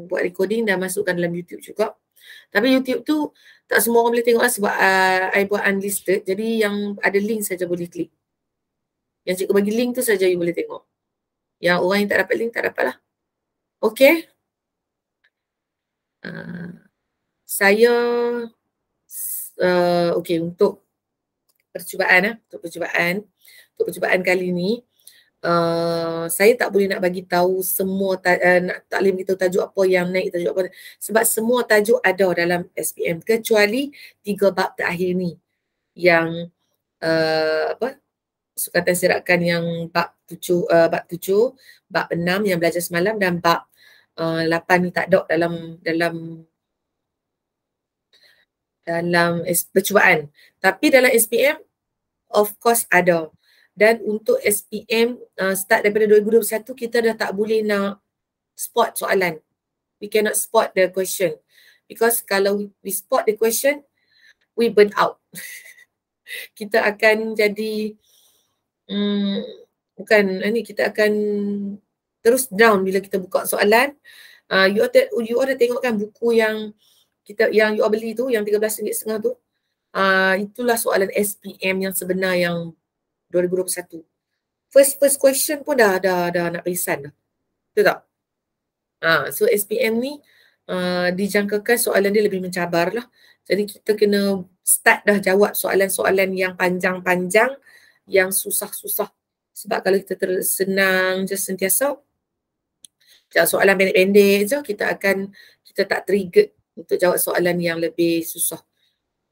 buat recording dan masukkan dalam YouTube juga. Tapi YouTube tu tak semua orang boleh tengok lah sebab I buat unlisted. Jadi yang ada link saja boleh klik. Yang cikgu bagi link tu saja you boleh tengok. Yang orang yang tak dapat link tak dapat lah. Okay. Saya okay untuk percubaan untuk percubaan kali ni saya tak boleh nak bagi tahu semua tak boleh beritahu tajuk apa yang naik, tajuk apa, sebab semua tajuk ada dalam SPM kecuali 3 bab terakhir ni yang sukatan sirakan yang bab 7, bab 6 yang belajar semalam, dan bab 8 ni tak ada dalam percubaan. Tapi dalam SPM of course ada. Dan untuk SPM start daripada 2021 kita dah tak boleh nak spot soalan. We cannot spot the question. Because kalau we spot the question, we burn out. Kita akan jadi kita akan terus down bila kita buka soalan. You all dah tengok kan buku yang you all beli tu, yang RM13.5 tu. Itulah soalan SPM yang sebenar yang 2021. First question pun dah nak perisan dah. Betul tak? So SPM ni dijangkakan soalan dia lebih mencabar lah. Jadi kita kena start dah jawab soalan-soalan yang panjang-panjang, yang susah-susah. Sebab kalau kita senang je sentiasa jawab soalan pendek-pendek je, kita tak trigger untuk jawab soalan yang lebih susah.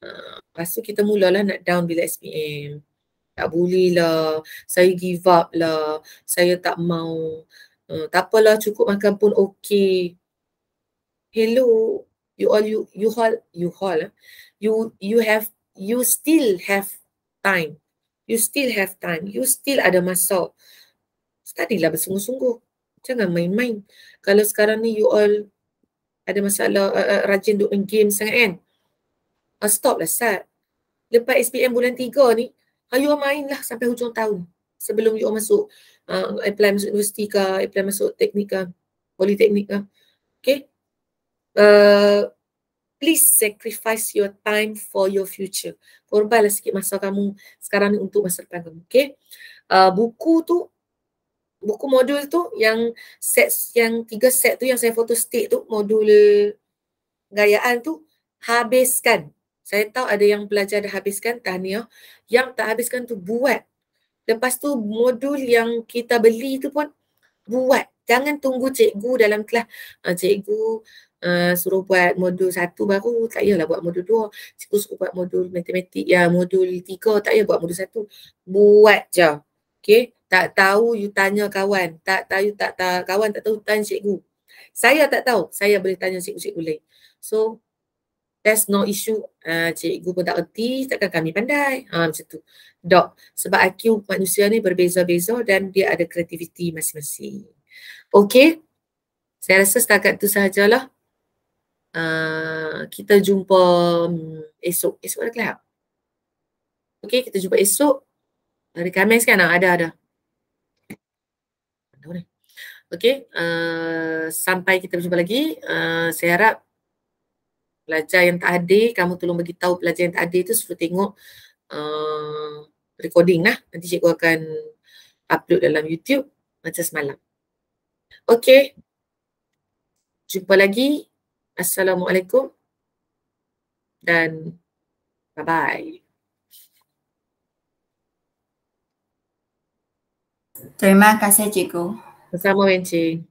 Lepas tu kita mulalah nak down bila SPM. Tak boleh lah, saya give up lah, saya tak mau. Tak apalah, cukup makan pun okey. Hello, you still have time. You still have time. You still ada masa. Studylah bersungguh-sungguh. Jangan main-main. Kalau sekarang ni you all ada masalah, rajin duk main game sangat kan? Stop lah Sat. Lepas SPM bulan 3 ni, you all main lah sampai hujung tahun. Sebelum you all masuk, apply masuk universiti ke, apply masuk teknik ke, politeknik ke. Okay? Please sacrifice your time for your future. Korbanlah sikit masa kamu sekarang ni untuk masa depan kamu. Okay? Buku modul tu yang 3 set tu yang saya foto stick tu, modul gayaan tu, habiskan. Saya tahu ada yang belajar dah habiskan, tahniah. Yang tak habiskan tu buat. Lepas tu modul yang kita beli tu pun buat. Jangan tunggu cikgu dalam kelas. Cikgu suruh buat modul 1 baru, tak payahlah buat modul 2. Cikgu suruh buat modul matematik, modul 3, tak payah buat modul 1. Buat je. Okay? Tak tahu, you tanya kawan. Tak tahu, kawan tak tahu, tanya cikgu. Saya tak tahu, saya boleh tanya cikgu-cikgu lain. So, there's no issue. Cikgu pun tak erti, takkan kami pandai. Macam tu. Dok. Sebab IQ manusia ni berbeza-beza dan dia ada kreativiti masing-masing. Okay. Saya rasa setakat tu sahajalah. Kita jumpa esok. Esok ada kelas? Okay, kita jumpa esok. Hari Khamis kan? Ada. Okay. Sampai kita berjumpa lagi. Saya harap pelajar yang tak hadir, kamu tolong beritahu pelajar yang tak hadir tu suruh tengok recording lah. Nanti cikgu akan upload dalam YouTube macam semalam. Okay. Jumpa lagi. Assalamualaikum. Dan bye-bye. Terima kasih cikgu. Bersama Wencing.